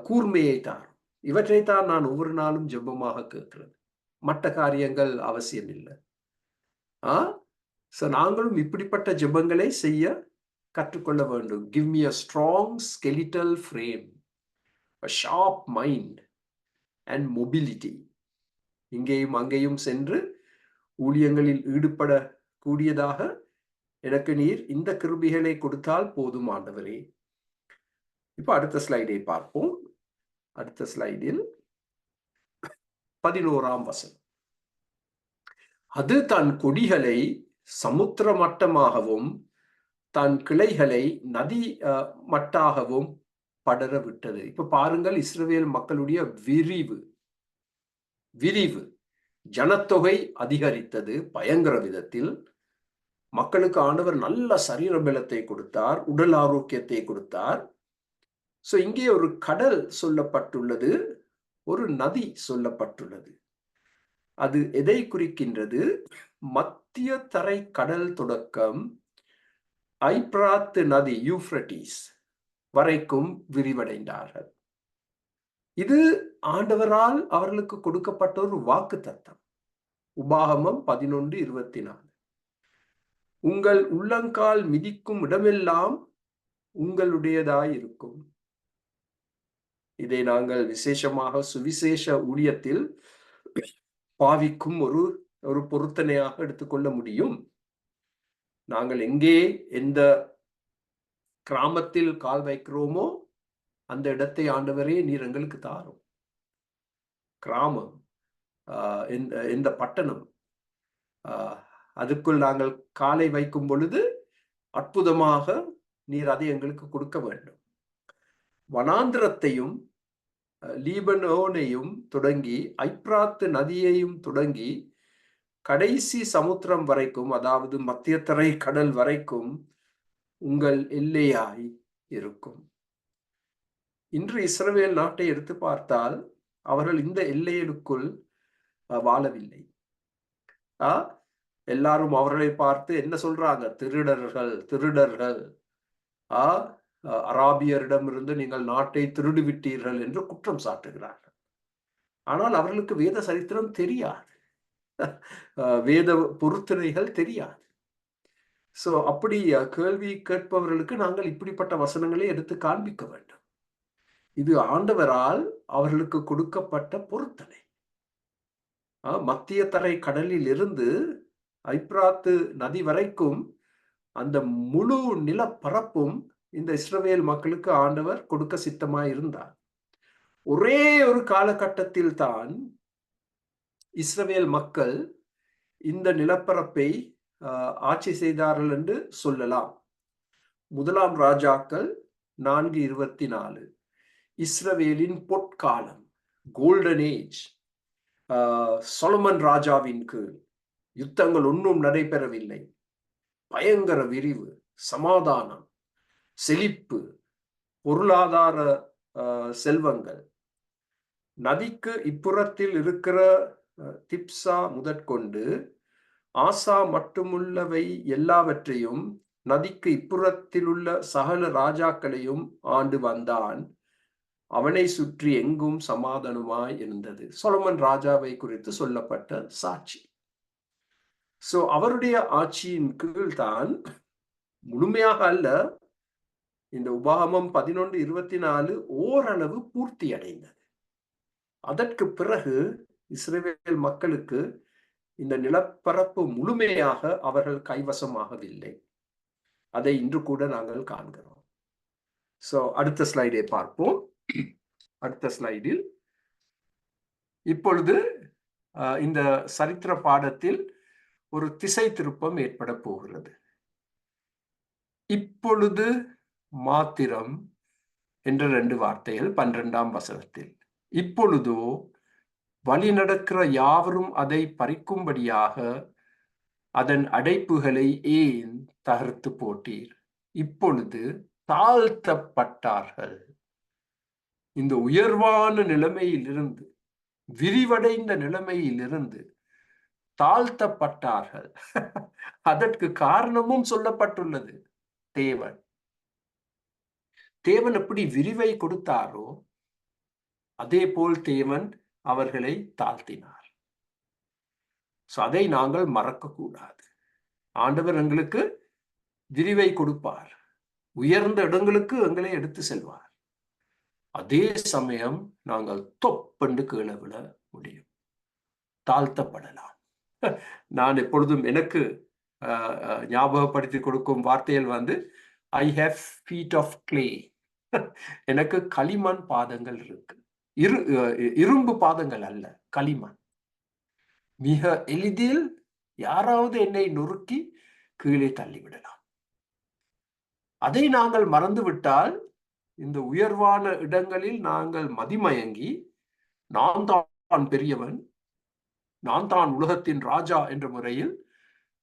கூர்மையை தாரும். இவற்றைத்தான் நான் ஒவ்வொரு நாளும் ஜெபமாக கேட்கிறது. மற்ற காரியங்கள் அவசியம் இல்லை. நாங்களும் இப்படிப்பட்ட ஜெபங்களை செய்ய கற்றுக்கொள்ள வேண்டும். Give me a strong skeletal frame, a sharp mind and mobility. இங்கேயும் அங்கேயும் சென்று ஊழியங்களில் ஈடுபட கூடியதாக எனக்கு நீர் இந்த கிருபைகளை கொடுத்தால் போதும் ஆண்டவரே. இப்ப அடுத்த ஸ்லைடை பார்ப்போம். அடுத்த ஸ்லைடில் 11ஆம் வசனம். அது தன் கொடிகளை சமுத்திர மட்டமாகவும் தன் கிளைகளை நதி மட்டாகவும் படர விட்டது. இப்ப பாருங்கள், இஸ்ரவேல் மக்களுடைய விரிவு, ஜனத்தொகை அதிகரித்தது பயங்கர விதத்தில். மக்களுக்கு ஆண்டவர் நல்ல சரீர பலத்தை கொடுத்தார், உடல் ஆரோக்கியத்தை கொடுத்தார். இங்கே ஒரு கடல் சொல்லப்பட்டுள்ளது, ஒரு நதி சொல்லப்பட்டுள்ளது. அது எதை குறிக்கின்றது? மத்திய தரை கடல் தொடக்கம் ஐப்ராத்து நதி யூப்ரட்டிஸ் வரைக்கும் விரிவடைந்தார்கள். இது ஆண்டவரால் அவர்களுக்கு கொடுக்கப்பட்ட ஒரு வாக்கு தத்தம். உபாகமம் 11:24. உங்கள் உள்ளங்கால் மிதிக்கும் இடமெல்லாம் உங்களுடையதாயிருக்கும். இதை நாங்கள் விசேஷமாக சுவிசேஷ ஊழியத்தில் பாவிக்கும் ஒரு பொருத்தனையாக எடுத்துக்கொள்ள முடியும். நாங்கள் எங்கே எந்த கிராமத்தில் கால் வைக்கிறோமோ அந்த இடத்தை ஆண்டவரே நீர் எங்களுக்கு தாரும். கிராமம், எந்த பட்டணம், அதுக்குள் நாங்கள் காலை வைக்கும் பொழுது அற்புதமாக நீர் அதை எங்களுக்கு கொடுக்க வேண்டும். வனாந்திரத்தையும் லீபனோனையும் தொடங்கி ஐப்ராத்து நதியையும் தொடங்கி கடைசி சமுத்திரம் வரைக்கும், அதாவது மத்தியதரை கடல் வரைக்கும் உங்கள் எல்லையாய் இருக்கும். இன்று இஸ்ரவேல் நாட்டை எடுத்து பார்த்தால் அவர்கள் இந்த எல்லைகளுக்குள் வாழவில்லை. எல்லாரும் அவர்களை பார்த்து என்ன சொல்றாங்க? திருடர்கள், திருடர்கள். அராபியரிடமிருந்து நீங்கள் நாட்டை திருடி விட்டீர்கள் என்று குற்றம் சாட்டுகிறார்கள். ஆனால் அவர்களுக்கு வேத சரித்திரம் தெரியாது. வேத பொருத்தனைகள் தெரியாது. சோ அப்படி கேள்வி கேட்பவர்களுக்கு நாங்கள் இப்படிப்பட்ட வசனங்களை எடுத்து காண்பிக்க வேண்டும். இது ஆண்டவரால் அவர்களுக்கு கொடுக்கப்பட்ட பொருத்தனை. மத்திய தரை கடலில் இருந்து ஐப்ராத்து நதி வரைக்கும் அந்த முழு நிலப்பரப்பும் இந்த இஸ்ரவேல் மக்களுக்கு ஆண்டவர் கொடுக்க சித்தமாய் இருந்தார். ஒரே ஒரு காலகட்டத்தில் தான் இஸ்ரவேல் மக்கள் இந்த நிலப்பரப்பை ஆட்சி செய்தார்கள் என்று சொல்லலாம். 1 ராஜாக்கள் 4:24 இஸ்ரவேலின் பொற்காலம், கோல்டன் ஏஜ். சொலமன் ராஜாவின் கீழ் யுத்தங்கள் ஒன்றும் நடைபெறவில்லை. பயங்கர விரிவு, சமாதானம், செழிப்பு, பொருளாதார செல்வங்கள். நதிக்கு இப்புறத்தில் இருக்கிற திப்சா முதற்கொண்டு ஆசா மட்டுமுள்ளவை எல்லாவற்றையும் நதிக்கு இப்புறத்தில் உள்ள சகல ராஜாக்களையும் ஆண்டு வந்தான். அவனை சுற்றி எங்கும் சமாதானமாய் இருந்தது. சொலமன் ராஜாவை குறித்து சொல்லப்பட்ட சாட்சி. சோ அவருடைய ஆட்சியின் கீழ் தான் முழுமையாக அல்ல, இந்த உபாகமம் 11:24 ஓரளவு பூர்த்தி அடைந்தது. அதற்கு பிறகு இஸ்ரவேல் மக்களுக்கு இந்த நிலப்பரப்பு முழுமையாக அவர்கள் கைவசமாகவில்லை. அதை இன்று கூட நாங்கள் காண்கிறோம். சோ அடுத்த ஸ்லைடை பார்ப்போம். அடுத்த ஸ்லைடில் இப்பொழுது இந்த சரித்திர பாடத்தில் ஒரு திசை திருப்பம் ஏற்பட போகிறது. இப்பொழுது மாத்திரம் என்ற 2 வார்த்தைகள் 12ஆம் வசனத்தில். இப்பொழுதோ வழி நடக்கிற யாவரும் அதை பறிக்கும்படியாக அதன் அடைப்புகளை ஏன் தகர்த்து போட்டீர்? இப்பொழுது தாழ்த்தப்பட்டார்கள். இந்த உயர்வான நிலைமையிலிருந்து, விரிவடைந்த நிலைமையிலிருந்து தாழ்த்தப்பட்டார்கள். அதற்கு காரணமும் சொல்லப்பட்டுள்ளது. தேவன் எப்படி விரிவை கொடுத்தாரோ அதே போல் தேவன் அவர்களை தாழ்த்தினார். அதை நாங்கள் மறக்க கூடாது. ஆண்டவர் எங்களுக்கு விரிவை கொடுப்பார், உயர்ந்த இடங்களுக்கு எங்களை எடுத்து செல்வார். அதே சமயம் நாங்கள் தொப்பண்டு கீழே விட முடியும், தாழ்த்தப்படலாம். நான் எப்பொழுதும் எனக்கு ஞாபகப்படுத்தி கொடுக்கும் வார்த்தைகள் I have feet of clay. எனக்கு களிமண் பாதங்கள் இருக்கு, இரும்பு பாதங்கள் அல்ல, களிமண். மிக எளிதில் யாராவது என்னை நொறுக்கி கீழே தள்ளிவிடலாம். அதை நாங்கள் மறந்துவிட்டால் இந்த உயர்வான இடங்களில் நாங்கள் மதிமயங்கி நான் தான் பெரியவன், நான் தான் உலகத்தின் ராஜா என்ற முறையில்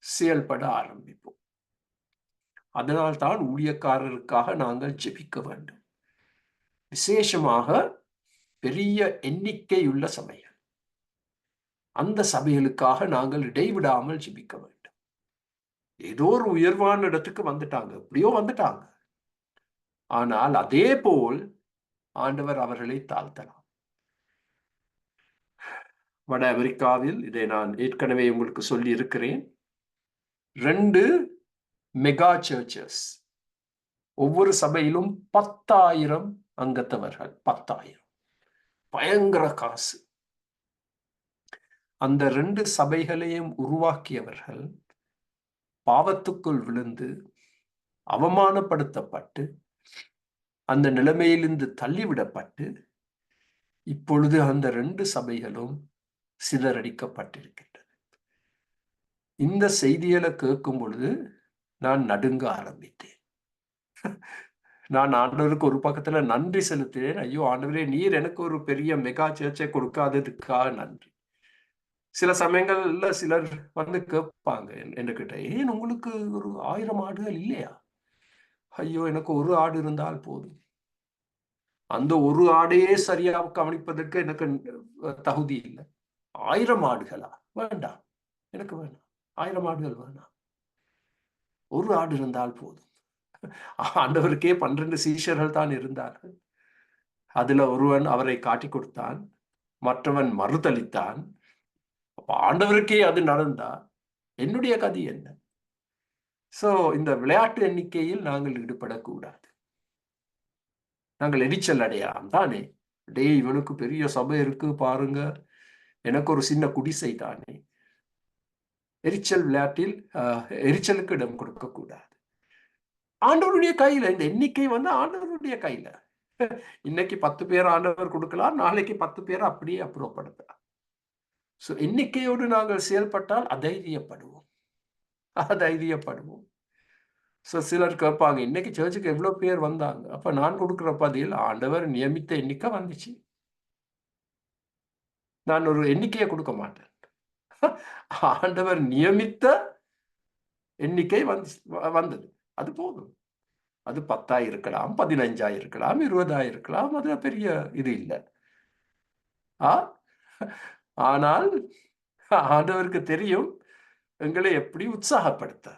செயல்பட ஆரம்பிப்போம். அதனால்தான் ஊழியக்காரருக்காக நாங்கள் ஜெபிக்க வேண்டும். விசேஷமாக பெரிய எண்ணிக்கையுள்ள சபைகள், அந்த சபைகளுக்காக நாங்கள் இடைவிடாமல் ஜெபிக்க வேண்டும். ஏதோ ஒரு உயர்வான இடத்துக்கு வந்துட்டாங்க, எப்படியோ வந்துட்டாங்க. ஆனால் அதே போல் ஆண்டவர் அவர்களை தாழ்த்தலாம். வட அமெரிக்காவில் இதை நான் ஏற்கனவே உங்களுக்கு சொல்லி இருக்கிறேன். 2 மெகா சர்ச்சஸ், ஒவ்வொரு சபையிலும் 10,000 அங்கத்தவர்கள். 10,000 பயங்கர காசு. அந்த 2 சபைகளையும் உருவாக்கியவர்கள் பாவத்துக்குள் விழுந்து அவமானப்படுத்தப்பட்டு அந்த நிலைமையிலிருந்து தள்ளிவிடப்பட்டு இப்பொழுது அந்த 2 சபைகளும் சிதறடிக்கப்பட்டிருக்கின்றன. இந்த செய்திகளை கேட்கும் பொழுது நான் நடுங்க ஆரம்பித்தேன். நான் ஆண்டவருக்கு ஒரு பக்கத்துல நன்றி செலுத்தினேன். ஐயோ ஆண்டவரே, நீர் எனக்கு ஒரு பெரிய மெகா சர்ச்சை கொடுக்காததுக்காக நன்றி. சில சமயங்கள்ல சிலர் கேட்பாங்க என்கிட்ட, ஏன் உங்களுக்கு ஒரு 1000 ஆடுகள் இல்லையா? ஐயோ, எனக்கு ஒரு ஆடு இருந்தால் போதும். அந்த ஒரு ஆடையே சரியாக கவனிப்பதற்கு எனக்கு தகுதி இல்லை. 1000 ஆடுகளா? வேண்டாம், எனக்கு வேண்டாம். 1000 ஆடுகள் வேண்டாம். ஒரு ஆடு இருந்தால் போதும். ஆண்டவருக்கே 12 சீஷர்கள் தான் இருந்தார்கள். அதுல ஒருவன் அவரை காட்டிக் கொடுத்தான், மற்றவன் மறுதளித்தான். அப்ப ஆண்டவருக்கே அது நடந்தா என்னுடைய கதி என்ன? சோ இந்த விளையாட்டு எண்ணிக்கையில் நாங்கள் ஈடுபடக்கூடாது. நாங்கள் எரிச்சல் அடையலாம் தானே. டே, இவனுக்கு பெரிய சபை இருக்கு பாருங்க, எனக்கு ஒரு சின்ன குடிசை தானே. எரிச்சல் விளையாட்டில் எரிச்சலுக்கு இடம் கொடுக்க கூடாது. ஆண்டவருடைய கையில இந்த எண்ணிக்கை ஆண்டவருடைய கையில. இன்னைக்கு 10 பேர் ஆண்டவர் கொடுக்கலாம், நாளைக்கு 10 பேர் அப்படியே அப்புறப்படுத்தலாம். சோ எண்ணிக்கையோடு நாங்கள் செயல்பட்டால் அதைரியப்படுவோம். அதைரியப்படுவோம். சோ சிலர் கேட்பாங்க, இன்னைக்கு சர்ச்சுக்கு எவ்வளவு பேர் வந்தாங்க? அப்ப நான் கொடுக்கிற பதில், ஆண்டவர் நியமித்த எண்ணிக்கை வந்துச்சு. நான் ஒரு எண்ணிக்கையை கொடுக்க மாட்டேன். ஆண்டவர் நியமித்த எண்ணிக்கை வந்தது, அது போதும். அது 10 இருக்கலாம், 15 இருக்கலாம், 20 இருக்கலாம், அது பெரிய இது இல்லை. ஆனால் ஆண்டவருக்கு தெரியும் எங்களை எப்படி உற்சாகப்படுத்த.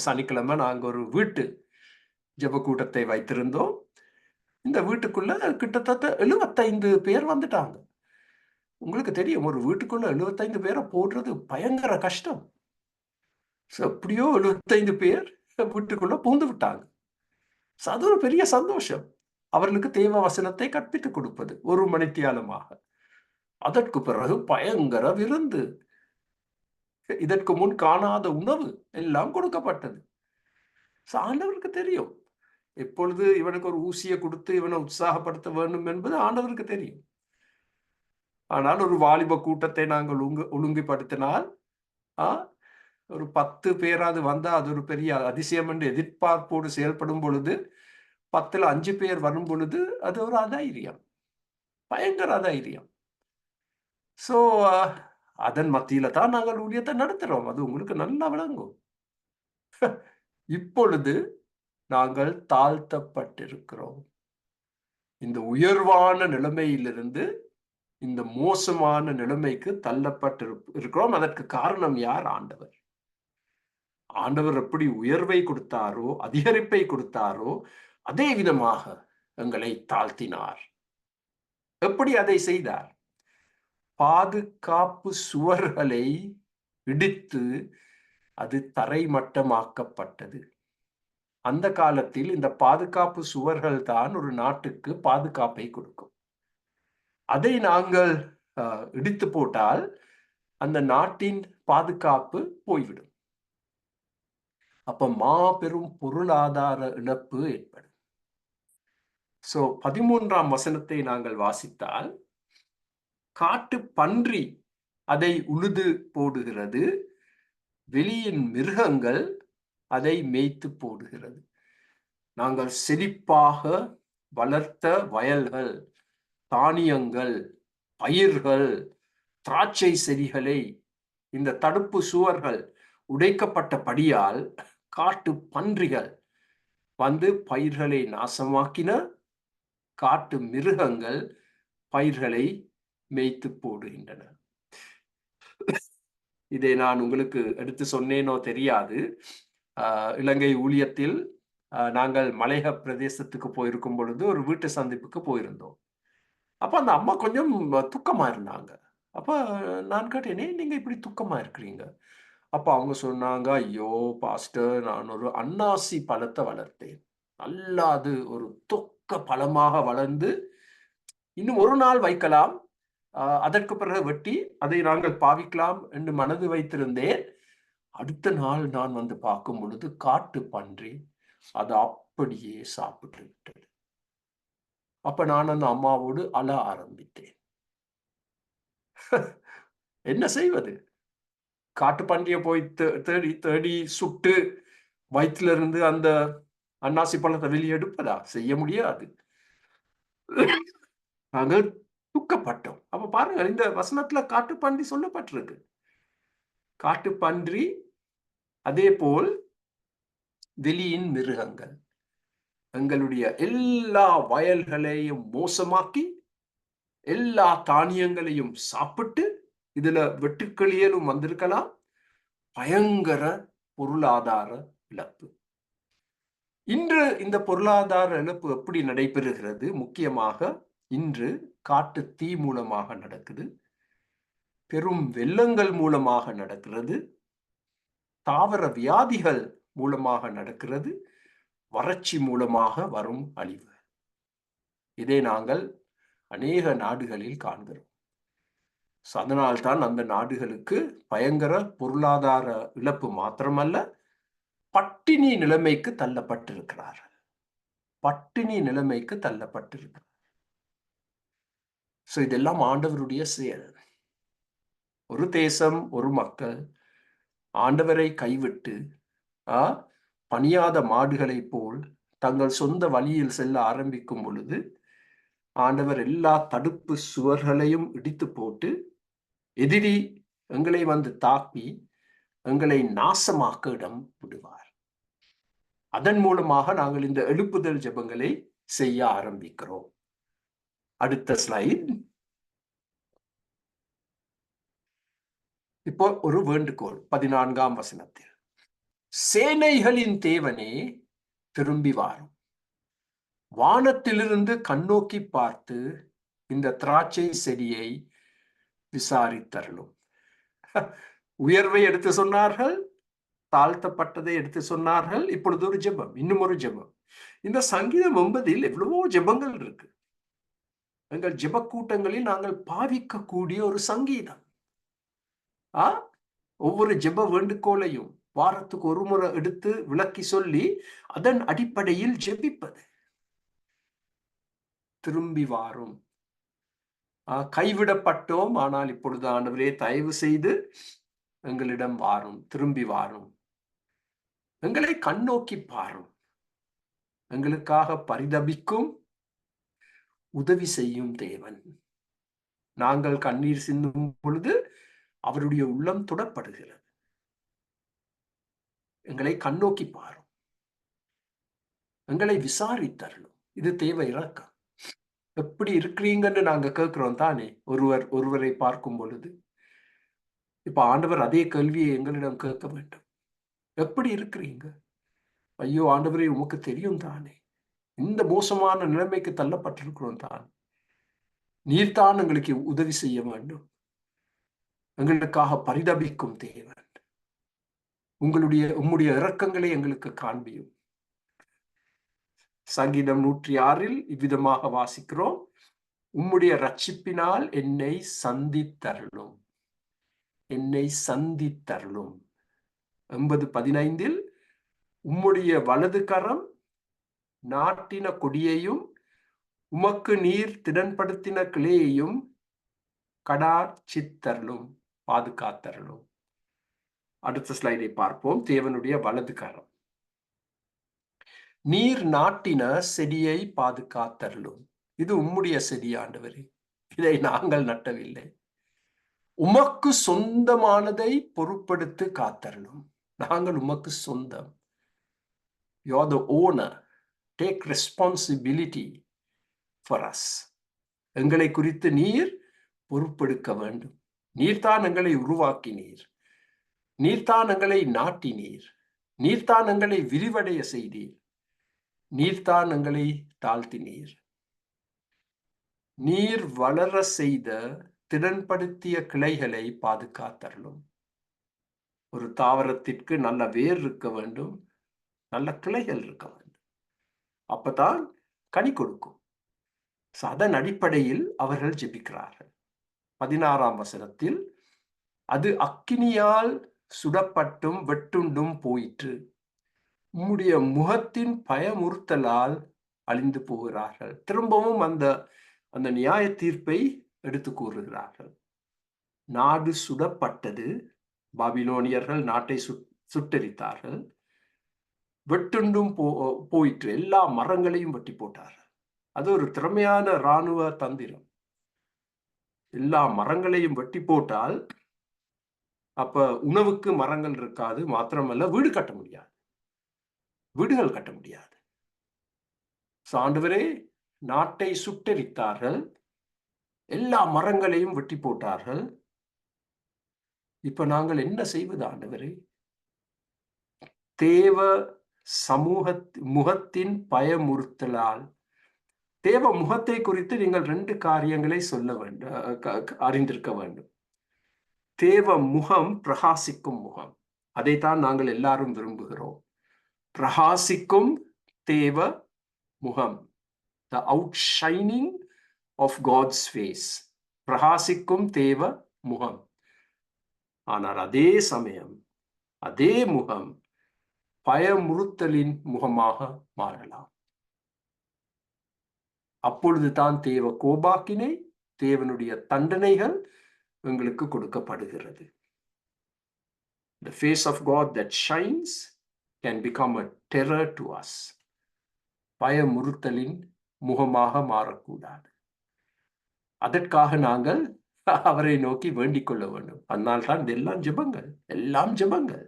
சனிக்கிழமை நாங்க ஒரு வீட்டு ஜெப கூட்டத்தை வைத்திருந்தோம். இந்த வீட்டுக்குள்ள கிட்டத்தட்ட 75 பேர் வந்துட்டாங்க. உங்களுக்கு தெரியும், ஒரு வீட்டுக்குள்ள 75 பேரை போடுறது பயங்கர கஷ்டம். எப்படியோ 75 பேர் வீட்டுக்குள்ள பூந்து விட்டாங்க. அது ஒரு பெரிய சந்தோஷம். அவர்களுக்கு தேவ வசனத்தை கற்பித்துக் கொடுப்பது 1 மணித்தியாலமாக. அதற்கு பிறகு பயங்கர விருந்து. இதற்கு முன் காணாத உணவு எல்லாம் கொடுக்கப்பட்டது. ஆண்டவருக்கு தெரியும் எப்பொழுது இவனுக்கு ஒரு ஊசியை கொடுத்து இவனை உற்சாகப்படுத்த வேண்டும் என்பது ஆண்டவருக்கு தெரியும். ஆனால் ஒரு வாலிப கூட்டத்தை நாங்கள் ஒழுங்குபடுத்தினால் ஒரு 10 பேராது வந்தா அது ஒரு பெரிய அதிசயம் என்று எதிர்பார்ப்போடு செயல்படும் பொழுது 10ல் 5 பேர் வரும் பொழுது அது ஒரு அதைரியம், பயங்கர அதைரியம். சோ அதன் மத்தியில தான் நாங்கள் ஊழியத்தை நடத்துறோம். அது உங்களுக்கு நல்லா விளங்கும். இப்பொழுது நாங்கள் தாழ்த்தப்பட்டிருக்கிறோம். இந்த உயர்வான நிலைமையிலிருந்து இந்த மோசமான நிலைமைக்கு தள்ளப்பட்டு இருக்கிறோம். அதற்கு காரணம் யார்? ஆண்டவர். ஆண்டவர் எப்படி உயர்வை கொடுத்தாரோ, அதிகரிப்பை கொடுத்தாரோ, அதே விதமாக எங்களை தாழ்த்தினார். எப்படி அதை செய்தார்? பாதுகாப்பு சுவர்களை இடித்து அது தரைமட்டமாக்கப்பட்டது. அந்த காலத்தில் இந்த பாதுகாப்பு சுவர்கள் தான் ஒரு நாட்டுக்கு பாதுகாப்பை கொடுக்கும். அதை நாங்கள் இடித்து போட்டால் அந்த நாட்டின் பாதுகாப்பு போய்விடும். அப்ப மாபெரும் பொருளாதார இழப்பு ஏற்படும். 13ஆம் வசனத்தை நாங்கள் வாசித்தால், காட்டு பன்றி அதை உழுது போடுகிறது, வெளியின் மிருகங்கள் அதை மேய்த்து போடுகிறது. நாங்கள் செழிப்பாக வளர்த்த வயல்கள், தானியங்கள், பயிர்கள், திராட்சை செடிகளை இந்த தடுப்பு சுவர்கள் உடைக்கப்பட்டபடியால் காட்டு பன்றிகள் வந்து பயிர்களை நாசமாக்கின. காட்டு மிருகங்கள் பயிர்களை மேய்த்து போடுகின்றன. இதை நான் உங்களுக்கு எடுத்து சொன்னேனோ தெரியாது. இலங்கை ஊழியத்தில் நாங்கள் மலையக பிரதேசத்துக்கு போயிருக்கும் பொழுது ஒரு வீட்டு சந்திப்புக்கு போயிருந்தோம். அப்ப அந்த அம்மா கொஞ்சம் துக்கமா இருந்தாங்க. அப்ப நான் கேட்டேனே, நீங்க இப்படி துக்கமா இருக்கிறீங்க? அப்ப அவங்க சொன்னாங்க, ஐயோ பாஸ்டர், நான் ஒரு அன்னாசி பழத்தை வளர்த்தேன். நல்லா அது ஒரு தொக்க பழமாக வளர்ந்து இன்னும் ஒரு நாள் வைக்கலாம், அதற்கு பிறகு வெட்டி அதை நாங்கள் பாவிக்கலாம் என்று மனது வைத்திருந்தேன். அடுத்த நாள் நான் வந்து பார்க்கும் பொழுது காட்டு பன்றி அதை அப்படியே சாப்பிட்டு விட்டது. அப்ப நான் அந்த அம்மாவோடு அழ ஆரம்பித்தேன். என்ன செய்வது? காட்டு பன்றியை போய் தேடி தேடி சுட்டு வயிற்றுல இருந்து அந்த அன்னாசி பழத்தை வெளியே எடுப்பதா? செய்ய முடியாது. நாங்கள் துக்கப்பட்டோம். அப்ப பாருங்க, இந்த வசனத்துல காட்டு பன்றி சொல்லப்பட்டிருக்கு. காட்டு பன்றி அதே போல் வெளியின் மிருகங்கள் எங்களுடைய எல்லா வயல்களையும் மோசமாக்கி எல்லா தானியங்களையும் சாப்பிட்டு இதுல வெட்டுக்கிளியலும் வந்திருக்கலாம். பயங்கர பொருளாதார இழப்பு. இன்று இந்த பொருளாதார இழப்பு எப்படி நடைபெறுகிறது? முக்கியமாக இன்று காட்டு தீ மூலமாக நடக்குது, பெரும் வெள்ளங்கள் மூலமாக நடக்கிறது, தாவர வியாதிகள் மூலமாக நடக்கிறது, வறட்சி மூலமாக வரும் அழிவு. இதை நாங்கள் அநேக நாடுகளில் காண்கிறோம். அதனால்தான் அந்த நாடுகளுக்கு பயங்கர பொருளாதார இழப்பு மாத்திரமல்ல, பட்டினி நிலைமைக்கு தள்ளப்பட்டிருக்கிறார்கள். பட்டினி நிலைமைக்கு தள்ளப்பட்டிருக்கிறார். இதெல்லாம் ஆண்டவருடைய செயல். ஒரு தேசம், ஒரு மக்கள் ஆண்டவரை கைவிட்டு பணியாத மாடுகளை போல் தங்கள் சொந்த வழியில் செல்ல ஆரம்பிக்கும் பொழுது ஆண்டவர் எல்லா தடுப்பு சுவர்களையும் இடித்து போட்டு எதிரி எங்களை வந்து தாக்கி எங்களை நாசமாக்க இடம் விடுவார். அதன் மூலமாக நாங்கள் இந்த எழுப்புதல் ஜெபங்களை செய்ய ஆரம்பிக்கிறோம். அடுத்த ஸ்லைட். இப்போ ஒரு வேண்டுகோள் 14ஆம் வசனத்தில், சேனைகளின் தேவனே திரும்பி வாரும், வானத்திலிருந்து கண்ணோக்கி பார்த்து இந்த திராட்சை செடியை விசாரித்தருளும். உயர்வை எடுத்து சொன்னார்கள், தாழ்த்தப்பட்டதை எடுத்து சொன்னார்கள். இப்பொழுது ஒரு ஜெபம், இன்னும் ஒரு ஜெபம். இந்த சங்கீதம் 9 எவ்வளவோ ஜெபங்கள் இருக்கு. எங்கள் ஜெப கூட்டங்களில் நாங்கள் பாவிக்கக்கூடிய ஒரு சங்கீதம். ஒவ்வொரு ஜெப வேண்டுகோளையும் வாரத்துக்கு ஒரு முறை எடுத்து விளக்கி சொல்லி அதன் அடிப்படையில் ஜெபிப்பது. திரும்பி வாரும், கைவிடப்பட்டோம், ஆனால் இப்பொழுது ஆண்டவரே தயவு செய்து எங்களிடம் வாரும், திரும்பி வாரும், எங்களை கண்ணோக்கி பாரும், எங்களுக்காக பரிதபிக்கும் உதவி செய்யும் தேவன். நாங்கள் கண்ணீர் சிந்தும் பொழுது அவருடைய உள்ளம் தொடப்படுகிறது. எங்களை கண்ணோக்கி பாரும், எங்களை விசாரித்தரணும். இது தேவை இறக்கம். எப்படி இருக்கிறீங்கன்னு நாங்க கேட்கிறோம் தானே ஒருவரை பார்க்கும் பொழுது. இப்ப ஆண்டவர் அதே கேள்வியை எங்களிடம் கேட்க வேண்டும். எப்படி இருக்கிறீங்க? ஐயோ ஆண்டவரே, உமக்கு தெரியும் தானே, இந்த மோசமான நிலைமைக்கு தள்ளப்பட்டிருக்கிறோம் தான். நீர்தான் எங்களுக்கு உதவி செய்ய வேண்டும். எங்களுக்காக பரிதபிக்கும் தேவன், உம்முடைய இரக்கங்களை எங்களுக்கு காண்பியும். சங்கீதம் 106 இவ்விதமாக வாசிக்கிறோம், உம்முடைய ரட்சிப்பினால் என்னை சந்தித்தருளும், என்னை சந்தித்தருளும். 80:15 உம்முடைய வலது கரம் நாட்டின கொடியையும் உமக்கு நீர் திடன்படுத்தின கிளையையும் கடாட்சித்தருளும், பாதுகாத்தருளும். அடுத்த ஸ்லைடை பார்ப்போம். தேவனுடைய வலது கரம். நீர் நாட்டின செடியை பாதுகாத்தருளும். இது உம்முடைய செடி ஆண்டவரே, இதை நாங்கள் நட்டவில்லை. உமக்கு சொந்தமானதை பொறுப்படுத்து காத்தருளும். நாங்கள் உமக்கு சொந்தம். You are the owner. Take responsibility for us. எங்களை குறித்து நீர் பொறுப்பெடுக்க வேண்டும். நீர்தான் எங்களை உருவாக்கினீர், நீர்தான் எங்களை நாட்டினீர், நீர்தான் எங்களை விரிவடைய செய்தீர், நீர்தான் எங்களை தாழ்த்தினீர். நீர் வளர செய்த திடன்படுத்திய கிளைகளை பாதுகாத்தருளும். ஒரு தாவரத்திற்கு நல்ல வேர் இருக்க வேண்டும், நல்ல கிளைகள் இருக்க வேண்டும், அப்பதான் கனி கொடுக்கும். அதன் அடிப்படையில் அவர்கள் ஜெபிக்கிறார்கள். 16ஆம் வசனத்தில், அது அக்கினியால் சுடப்பட்டும் வெட்டுண்டும் போயிற்று, உம்முடைய முகத்தின் பயமுறுத்தலால் அழிந்து போகிறார்கள். திரும்பவும் அந்த நியாய தீர்ப்பை எடுத்து கூறுகிறார்கள். நாடு சுடப்பட்டது, பாபிலோனியர்கள் நாட்டை சுட்டெரித்தார்கள். வெட்டுண்டும் போயிற்று, எல்லா மரங்களையும் வெட்டி போட்டார்கள். அது ஒரு திறமையான இராணுவ தந்திரம். எல்லா மரங்களையும் வெட்டி போட்டால் அப்ப உணவுக்கு மரங்கள் இருக்காது, மாத்திரமல்ல வீடு கட்ட முடியாது. வீடுகள் கட்ட முடியாது. ஆண்டவரே, நாட்டை சுட்டெரித்தார்கள், எல்லா மரங்களையும் வெட்டி போட்டார்கள். இப்ப நாங்கள் என்ன செய்வது ஆண்டவரே? தேவ முகத்தின் பயமுறுத்தலால், தேவ முகத்தை குறித்து நீங்கள் 2 காரியங்களை சொல்ல வேண்டும், அறிந்திருக்க வேண்டும். தேவ முகம் பிரகாசிக்கும் முகம். அதைத்தான் நாங்கள் எல்லாரும் விரும்புகிறோம். பிரகாசிக்கும் தேவ முகம், the outshining of God's face. பிரகாசிக்கும் தேவ முகம். ஆனால் அதே சமயம் அதே முகம் பயமுறுத்தலின் முகமாக மாறலாம். அப்பொழுதுதான் தேவ கோபாக்கினை, தேவனுடைய தண்டனைகள் எங்களுக்கு கொடுக்கப்படுகிறது. The face of God that shines can become a terror to us. பயமுறுத்தலின் முகமாக மாறக்கூடாது. அதற்காக நாங்கள் அவரை நோக்கி வேண்டிக் கொள்ள வேண்டும். அதனால்தான் இதெல்லாம் ஜெபங்கள், எல்லாம் ஜெபங்கள்.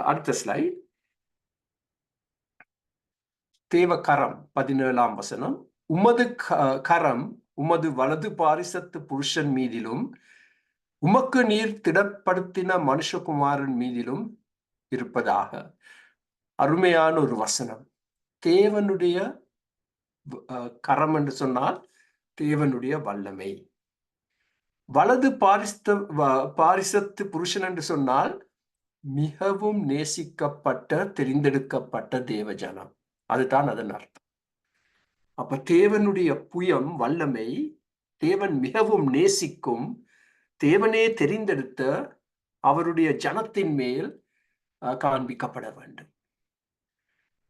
அடுத்த ஸ்லைட். தேவ கரம் 17ஆம் வசனம். உமது கரம் உமது வலது பாரிசத்து புருஷன் மீதிலும் உமக்கு நீர் திடப்படுத்தின மனுஷகுமாரன் மீதிலும் இருப்பதாக. அருமையான ஒரு வசனம். தேவனுடைய கரம் என்று சொன்னால் தேவனுடைய வல்லமை. வலது பாரிசத்து புருஷன் என்று சொன்னால் மிகவும் நேசிக்கப்பட்ட, தெரிந்தெடுக்கப்பட்ட தேவஜனம். அதுதான் அதன் அர்த்தம். அப்ப தேவனுடைய புயம், வல்லமை, தேவன் மிகவும் நேசிக்கும், தேவனே தெரிந்தெடுத்த அவருடைய ஜனத்தின் மேல் காண்பிக்கப்பட வேண்டும்.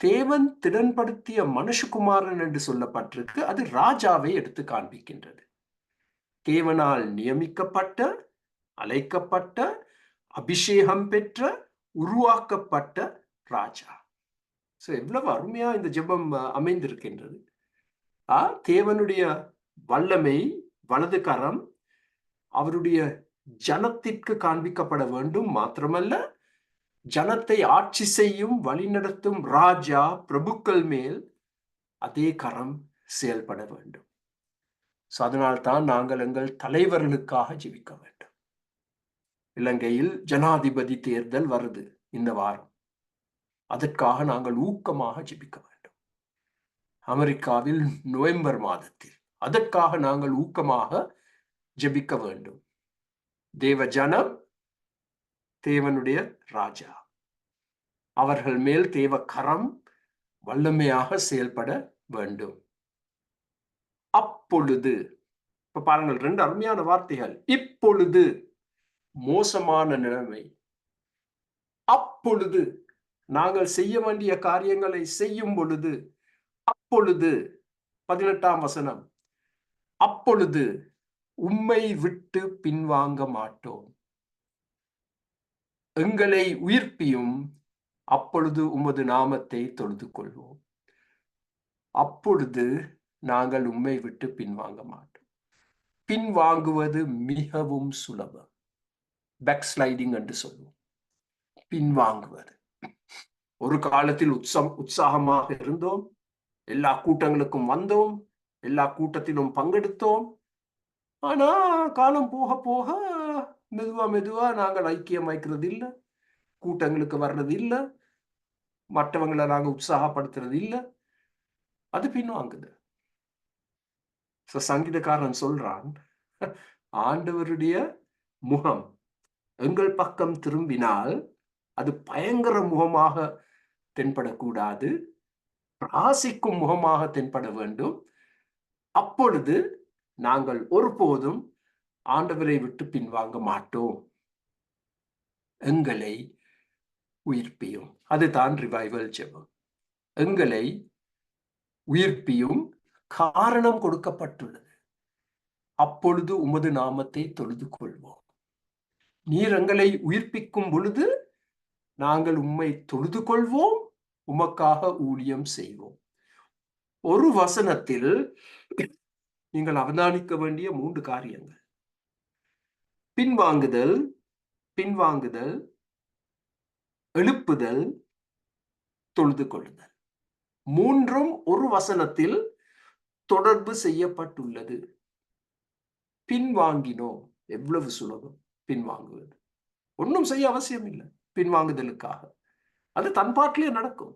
தேவன் திடன்படுத்திய மனுஷகுமாரன் என்று சொல்லப்பட்டிருக்கு. அது ராஜாவை எடுத்து காண்பிக்கின்றது. தேவனால் நியமிக்கப்பட்ட, அழைக்கப்பட்ட, அபிஷேகம் பெற்ற, உருவாக்கப்பட்ட ராஜா. எவ்வளவு அருமையா இந்த ஜெபம் அமைந்திருக்கின்றது. தேவனுடைய வல்லமை, வலது கரம் அவருடைய ஜனத்திற்கு காண்பிக்கப்பட வேண்டும். மாத்திரமல்ல, ஜனத்தை ஆட்சி செய்யும், வழிநடத்தும் ராஜா, பிரபுக்கள் மேல் அதே கரம் செயல்பட வேண்டும். அதனால்தான் நாங்கள் எங்கள் தலைவர்களுக்காக ஜெபிக்க வேண்டும். இலங்கையில் ஜனாதிபதி தேர்தல் வருது இந்த வாரம். அதற்காக நாங்கள் ஊக்கமாக ஜெபிக்க வேண்டும். அமெரிக்காவில் நவம்பர் மாதத்தில் அதற்காக நாங்கள் ஊக்கமாக ஜெபிக்க வேண்டும். தேவ ஜனம், தேவனுடைய ராஜா, அவர்கள் மேல் தேவ கரம் வல்லமையாக செயல்பட வேண்டும். அப்பொழுது, இப்ப பாருங்கள், 2 அருமையான வார்த்தைகள். இப்பொழுது மோசமான நிலைமை. அப்பொழுது நாங்கள் செய்ய வேண்டிய காரியங்களை செய்யும் பொழுது, அப்பொழுது 18ஆம் வசனம், அப்பொழுது உம்மை விட்டு பின்வாங்க மாட்டோம். எங்களை உயிர்ப்பியும், அப்பொழுது உமது நாமத்தை தொழுது கொள்வோம். அப்பொழுது நாங்கள் உம்மை விட்டு பின்வாங்க மாட்டோம். பின்வாங்குவது மிகவும் சுலபம். பேக்ஸ்லைடிங் என்று சொல்லுவோம். பின்வாங்குவது. ஒரு காலத்தில் உற்சாகமாக இருந்தோம், எல்லா கூட்டங்களுக்கும் வந்தோம், எல்லா கூட்டத்திலும் பங்கெடுத்தோம். ஆனா காலம் போக போக மெதுவா நாங்கள் ஐக்கியம் வைக்கிறது இல்லை, கூட்டங்களுக்கு வர்றது இல்லை, மற்றவங்களை நாங்கள் உற்சாகப்படுத்துறது இல்லை. அது பின்வாங்குது. சங்கீதக்காரன் சொல்றான், ஆண்டவருடைய முகம் எங்கள் பக்கம் திரும்பினால் அது பயங்கர முகமாக தென்படக்கூடாது, பிரகாசிக்கும் முகமாக தென்பட வேண்டும். அப்பொழுது நாங்கள் ஒருபோதும் ஆண்டவரை விட்டு பின்வாங்க மாட்டோம். எங்களை உயிர்ப்பியும். அதுதான் ரிவைவல் ஜெபம். எங்களை உயிர்ப்பியும். காரணம் கொடுக்கப்பட்டுள்ளது. அப்பொழுது உமது நாமத்தை தொழுது கொள்வோம். நீர் எங்களை உயிர்ப்பிக்கும் பொழுது நாங்கள் உம்மை தொழுது கொள்வோம், உமக்காக ஊழியம் செய்வோம். ஒரு வசனத்தில் நீங்கள் அவதானிக்க வேண்டிய 3 காரியங்கள். பின்வாங்குதல், எழுப்புதல், தொழுது கொள்ளுதல். மூன்றும் ஒரு வசனத்தில் தொடர்பு செய்யப்பட்டுள்ளது. பின்வாங்கினோம். எவ்வளவு சுலபம் பின்வாங்குவது. ஒன்றும் செய்ய அவசியம் இல்லை பின்வாங்குதலுக்காக. அது தன்பாட்டிலே நடக்கும்.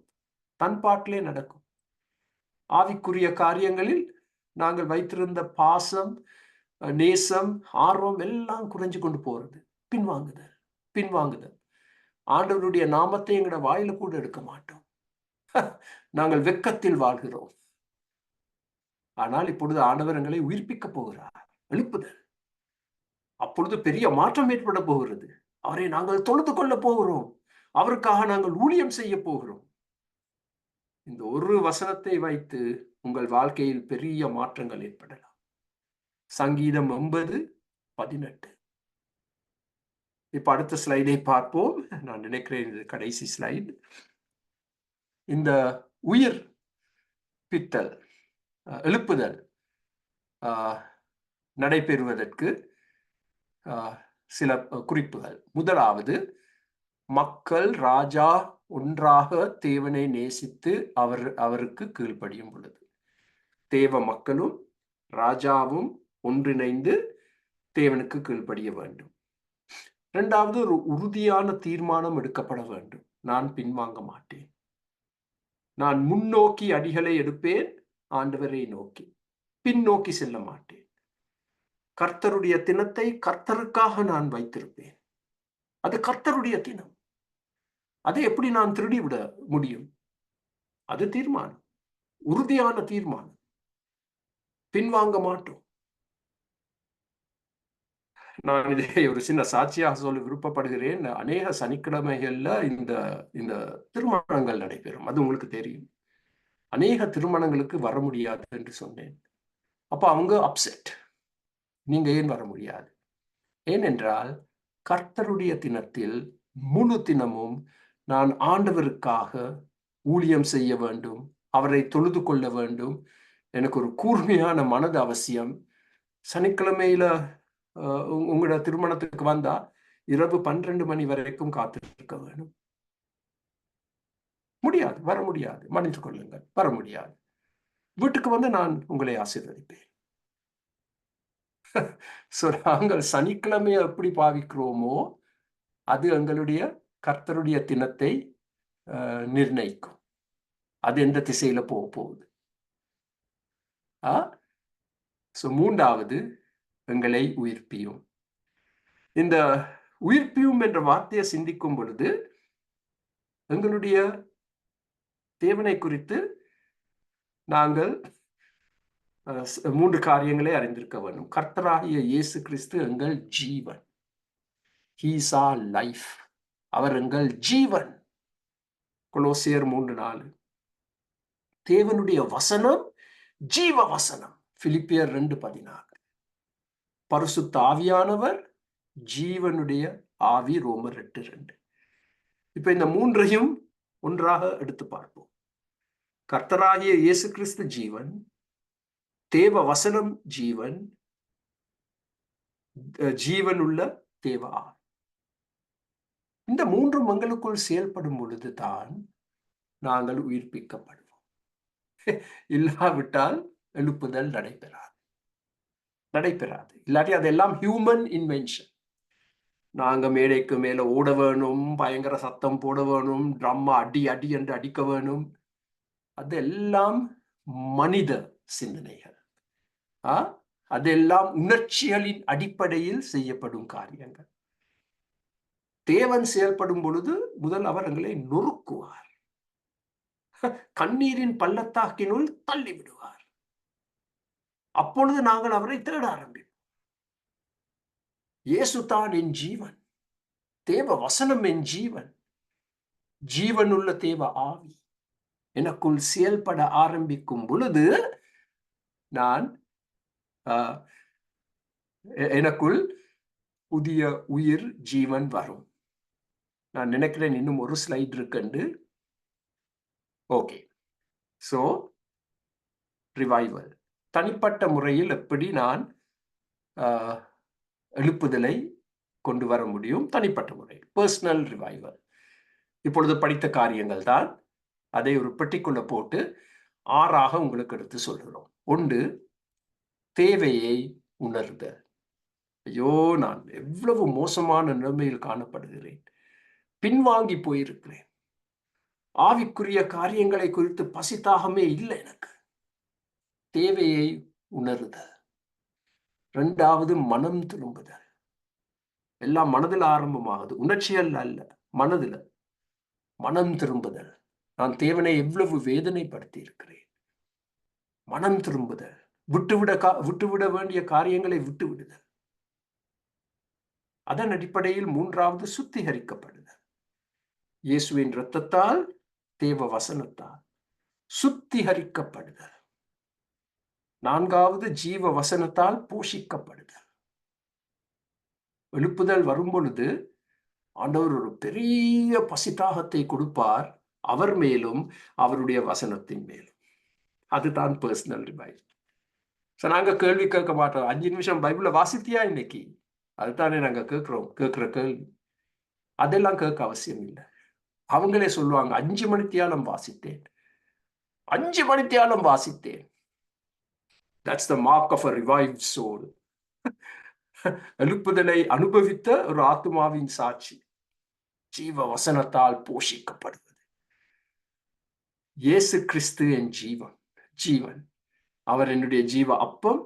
தன்பாட்டிலே நடக்கும். ஆவிக்குரிய காரியங்களில் நாங்கள் வைத்திருந்த பாசம், நேசம், ஆர்வம் எல்லாம் குறைஞ்சு கொண்டு போறது. பின்வாங்குதல். பின்வாங்குதல். ஆண்டவருடைய நாமத்தை எங்கட வாயில கூட எடுக்க மாட்டோம். நாங்கள் வெட்கத்தில் வாழ்கிறோம். ஆனால் இப்பொழுது ஆண்டவர் எங்களை உயிர்ப்பிக்க போகிறார். எழுப்புதல். அப்பொழுது பெரிய மாற்றம் ஏற்பட போகிறது. அவரை நாங்கள் தொழுது கொள்ள போகிறோம். அவருக்காக நாங்கள் ஊழியம் செய்ய போகிறோம். இந்த ஒரு வசனத்தை வைத்து உங்கள் வாழ்க்கையில் பெரிய மாற்றங்கள் ஏற்படலாம். சங்கீதம் 80:18. இப்ப அடுத்த ஸ்லைடை பார்ப்போம். நான் நினைக்கிறேன் இது கடைசி ஸ்லைடு. இந்த உயிர் பித்தல், எழுப்புதல் நடைபெறுவதற்கு சில குறிப்புகள். முதலாவது, மக்கள் ராஜா ஒன்றாக தேவனை நேசித்து அவருக்கு கீழ்ப்படியும் பொழுது. தேவ மக்களும் ராஜாவும் ஒன்றிணைந்து தேவனுக்கு கீழ்ப்படிய வேண்டும். இரண்டாவது, ஒரு உறுதியான தீர்மானம் எடுக்கப்பட வேண்டும். நான் பின்வாங்க மாட்டேன். நான் முன்னோக்கி அடிகளை எடுப்பேன், ஆண்டவரை நோக்கி. பின்னோக்கி செல்ல மாட்டேன். கர்த்தருடைய தினத்தை கர்த்தருக்காக நான் வைத்திருப்பேன். அது கர்த்தருடைய தினம். அதை எப்படி நான் திருடி விட முடியும்? அது தீர்மானம், உறுதியான தீர்மானம். பின்வாங்க மாட்டோம். நான் இதை ஒரு சின்ன சாட்சியாக சொல்ல விருப்பப்படுகிறேன். அநேக சனிக்கிழமைகள்ல இந்த திருமணங்கள் நடைபெறும். அது உங்களுக்கு தெரியும். அநேக திருமணங்களுக்கு வர முடியாது என்று சொன்னேன். அப்ப அவங்க அப்செட். நீங்க ஏன் வர முடியாது? ஏனென்றால் கர்த்தருடைய தினத்தில் முழு தினமும் நான் ஆண்டவருக்காக ஊழியம் செய்ய வேண்டும், அவரை தொழுது கொள்ள வேண்டும். எனக்கு ஒரு கூர்மையான மனது அவசியம். சனிக்கிழமையில உங்களோட திருமணத்துக்கு வந்தா இரவு 12 மணி வரைக்கும் காத்திருக்க வேண்டும். முடியாது, வர முடியாது. மன்னித்துக் கொள்ளுங்கள், வர முடியாது. வீட்டுக்கு வந்து நான் உங்களை ஆசீர்வதிப்பேன். நாங்கள் சனிக்கிழமையை எப்படி பாவிக்கிறோமோ அது எங்களுடைய கர்த்தருடைய தினத்தை நிர்ணயிக்கும். அது எந்த திசையில போக போகுது. மூன்றாவது, எங்களை உயிர்ப்பியும். இந்த உயிர்ப்பியும் என்ற வார்த்தையை சிந்திக்கும் பொழுது எங்களுடைய தேவனை குறித்து நாங்கள் 3 காரியங்களை அறிந்திருக்க வேண்டும். கர்த்தராகிய இயேசு கிறிஸ்து எங்கள் ஜீவன். He is our life. அவர் எங்கள் ஜீவன். கொலோசியர் 3:4. தேவனுடைய வசனம் ஜீவ வசனம். பிலிப்பியர் 2:14. பரிசுத்த ஆவியானவர் ஜீவனுடைய ஆவி. ரோமர் 8:2. இப்ப இந்த 3ஐயும் ஒன்றாக எடுத்து பார்ப்போம். கர்த்தராகிய இயேசு கிறிஸ்து ஜீவன், தேவ வசனம் ஜீவன், ஜீவனுள்ள தேவ ஆவி. இந்த 3 எங்களுக்குள் செயல்படும் பொழுதுதான் நாங்கள் உயிர்ப்பிக்கப்படுவோம். இல்லாவிட்டால் எழுப்புதல் நடைபெறாது. இல்லாட்டி அதெல்லாம் ஹியூமன் இன்வென்ஷன். நாங்க மேடைக்கு மேல ஓட வேணும், பயங்கர சத்தம் போட வேணும், ட்ரம்மா அடி அடி என்று அடிக்க வேணும். அதெல்லாம் மனித சிந்தனைகள். அதெல்லாம் உணர்ச்சிகளின் அடிப்படையில் செய்யப்படும் காரியங்கள். தேவன் செயல்படும் பொழுது முதல் அவர் எங்களை நொறுக்குவார். கண்ணீரின் பள்ளத்தாக்கினுள் தள்ளி விடுவார். அப்பொழுது நாங்கள் அவரை தேட ஆரம்பிப்போம். இயேசு தான் என் ஜீவன், தேவ வசனம் என் ஜீவன், ஜீவனுள்ள தேவ ஆவி எனக்குள் செயல்பட ஆரம்பிக்கும் பொழுது நான் எனக்குள் புதிய உயிர் ஜீவன் வரும். நான் நினைக்கிறேன் இன்னும் ஒரு ஸ்லைட் இருக்குண்டு. ஓகே, சோ ரிவைவல் தனிப்பட்ட முறையில் எப்படி நான் எழுப்புதலை கொண்டு வர முடியும்? தனிப்பட்ட முறையில் பர்சனல் ரிவைவல். இப்பொழுது படித்த காரியங்கள் தான் அதை ஒரு பெட்டிக்குள்ள போட்டு 6ஆக உங்களுக்கு எடுத்து சொல்கிறோம். 1, தேவையை உணர்தல். ஐயோ, நான் எவ்வளவு மோசமான நிலைமையில் காணப்படுகிறேன், பின்வாங்கி போயிருக்கிறேன், ஆவிக்குரிய காரியங்களை குறித்து பசித்தாகமே இல்லை எனக்கு. தேவையை உணருதல். 2வது, மனம் திரும்புதல். எல்லாம் மனதில் ஆரம்பமாகுது, உணர்ச்சிகள் அல்ல, மனதில். மனம் திரும்புதல். நான் தேவனை எவ்வளவு வேதனைப்படுத்தி இருக்கிறேன். மனம் திரும்புதல். விட்டுவிட வேண்டிய காரியங்களை விட்டு விடுதல். அதன் அடிப்படையில் 3வது, சுத்திகரிக்கப்படுதல். இயேசுவின் இரத்தத்தால், தேவ வசனத்தால் சுத்திகரிக்கப்படுதல். 4வது, ஜீவ வசனத்தால் போஷிக்கப்படுதல். எழுப்புதல் வரும் பொழுது ஆண்டவர் ஒரு பெரிய பசிதாகத்தை கொடுப்பார், அவர் மேலும் அவருடைய வசனத்தின் மேலும். அதுதான் பர்சனல் ரிவைவல். நாங்க கேள்வி கேட்க மாட்டோம், 5 நிமிஷம் பைபிளை வாசித்தியா இன்னைக்கு, அதுதானே நாங்க கேட்கிற கேள்வி. அதெல்லாம் கேட்க அவசியம் இல்லை. அவங்களே சொல்லுவாங்க, 5 மணித்தியாலம் வாசித்தேன், 5 மணித்தியாலம் வாசித்தேன். That's the mark of a revived soul. எழுப்புதலை அனுபவித்த ஒரு ஆத்மாவின் சாட்சி. ஜீவ வசனத்தால் போஷிக்கப்படுவது. இயேசு கிறிஸ்து என் ஜீவன். அவர் என்னுடைய ஜீவ அப்பம்,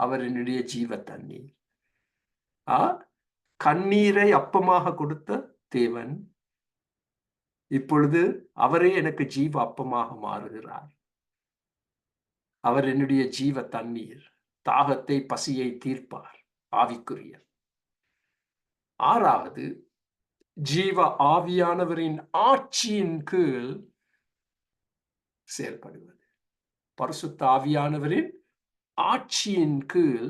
அவர் என்னுடைய ஜீவ தண்ணீர். கண்ணீரை அப்பமாக கொடுத்த தேவன் இப்பொழுது அவரே எனக்கு ஜீவ அப்பமாக மாறுகிறார். அவர் என்னுடைய ஜீவ தண்ணீர். தாகத்தை, பசியை தீர்ப்பார், ஆவிக்குரிய. 6வது, ஜீவ ஆவியானவரின் ஆட்சியின் கீழ் செயல்படுவது. பரிசுத்த ஆவியானவரின் ஆட்சியின் கீழ்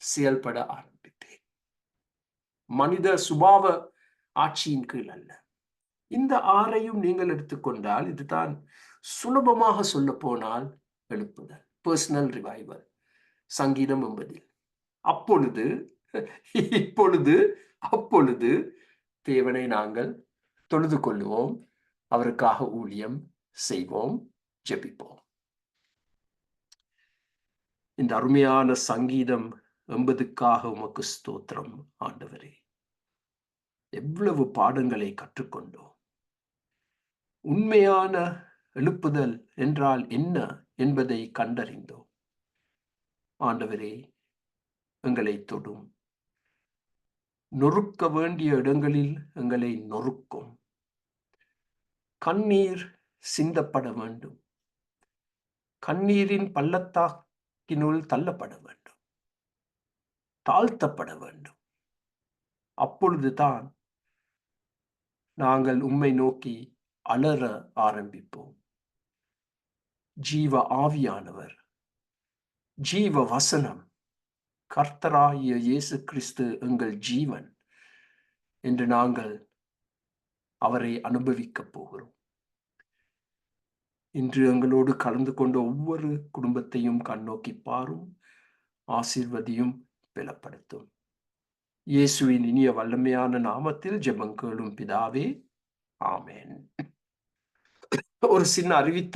செயல்பட ஆரம்பித்தேன். மனித சுபாவ ஆட்சியின் கீழ் அல்ல. இந்த 6ஐயும் நீங்கள் எடுத்துக்கொண்டால், இதுதான் சுலபமாக சொல்ல போனால் எழுப்புதல், பர்சனல் ரிவைவல். சங்கீதம் 80. அப்பொழுது, இப்பொழுது, அப்பொழுது தேவனை நாங்கள் தொழுது கொள்ளுவோம், அவருக்காக ஊழியம் செய்வோம், ஜெபிப்போம். இந்த அருமையான சங்கீதம் 80க்காக உமக்கு ஸ்தோத்திரம் ஆண்டவரே. எவ்வளவு பாடங்களை கற்றுக்கொண்டோம். உண்மையான எழுப்புதல் என்றால் என்ன என்பதை கண்டறிந்தோம். ஆண்டவரே, எங்களை தொடும். நொறுக்க வேண்டிய இடங்களில் எங்களை நொறுக்கும். கண்ணீர் சிந்தப்பட வேண்டும். கண்ணீரின் பள்ளத்தாக்கினுள் தள்ளப்பட வேண்டும், தாழ்த்தப்பட வேண்டும். அப்பொழுதுதான் நாங்கள் உம்மை நோக்கி அலற ஆரம்பிப்போம். ஜீவ ஆவியானவர், ஜீவ வசனம், கர்த்தராகிய இயேசு கிறிஸ்து எங்கள் ஜீவன் என்று நாங்கள் அவரை அனுபவிக்கப் போகிறோம். இன்று எங்களோடு கலந்து கொண்ட ஒவ்வொரு குடும்பத்தையும் கண்ணோக்கி பாரும், ஆசீர்வதியும், பலப்படுத்தும். இயேசுவின் இனிய வல்லமையான நாமத்தில் ஜெபம் கேளும் பிதாவே, ஆமென். ஒரு சின்ன அறிவித்தல்.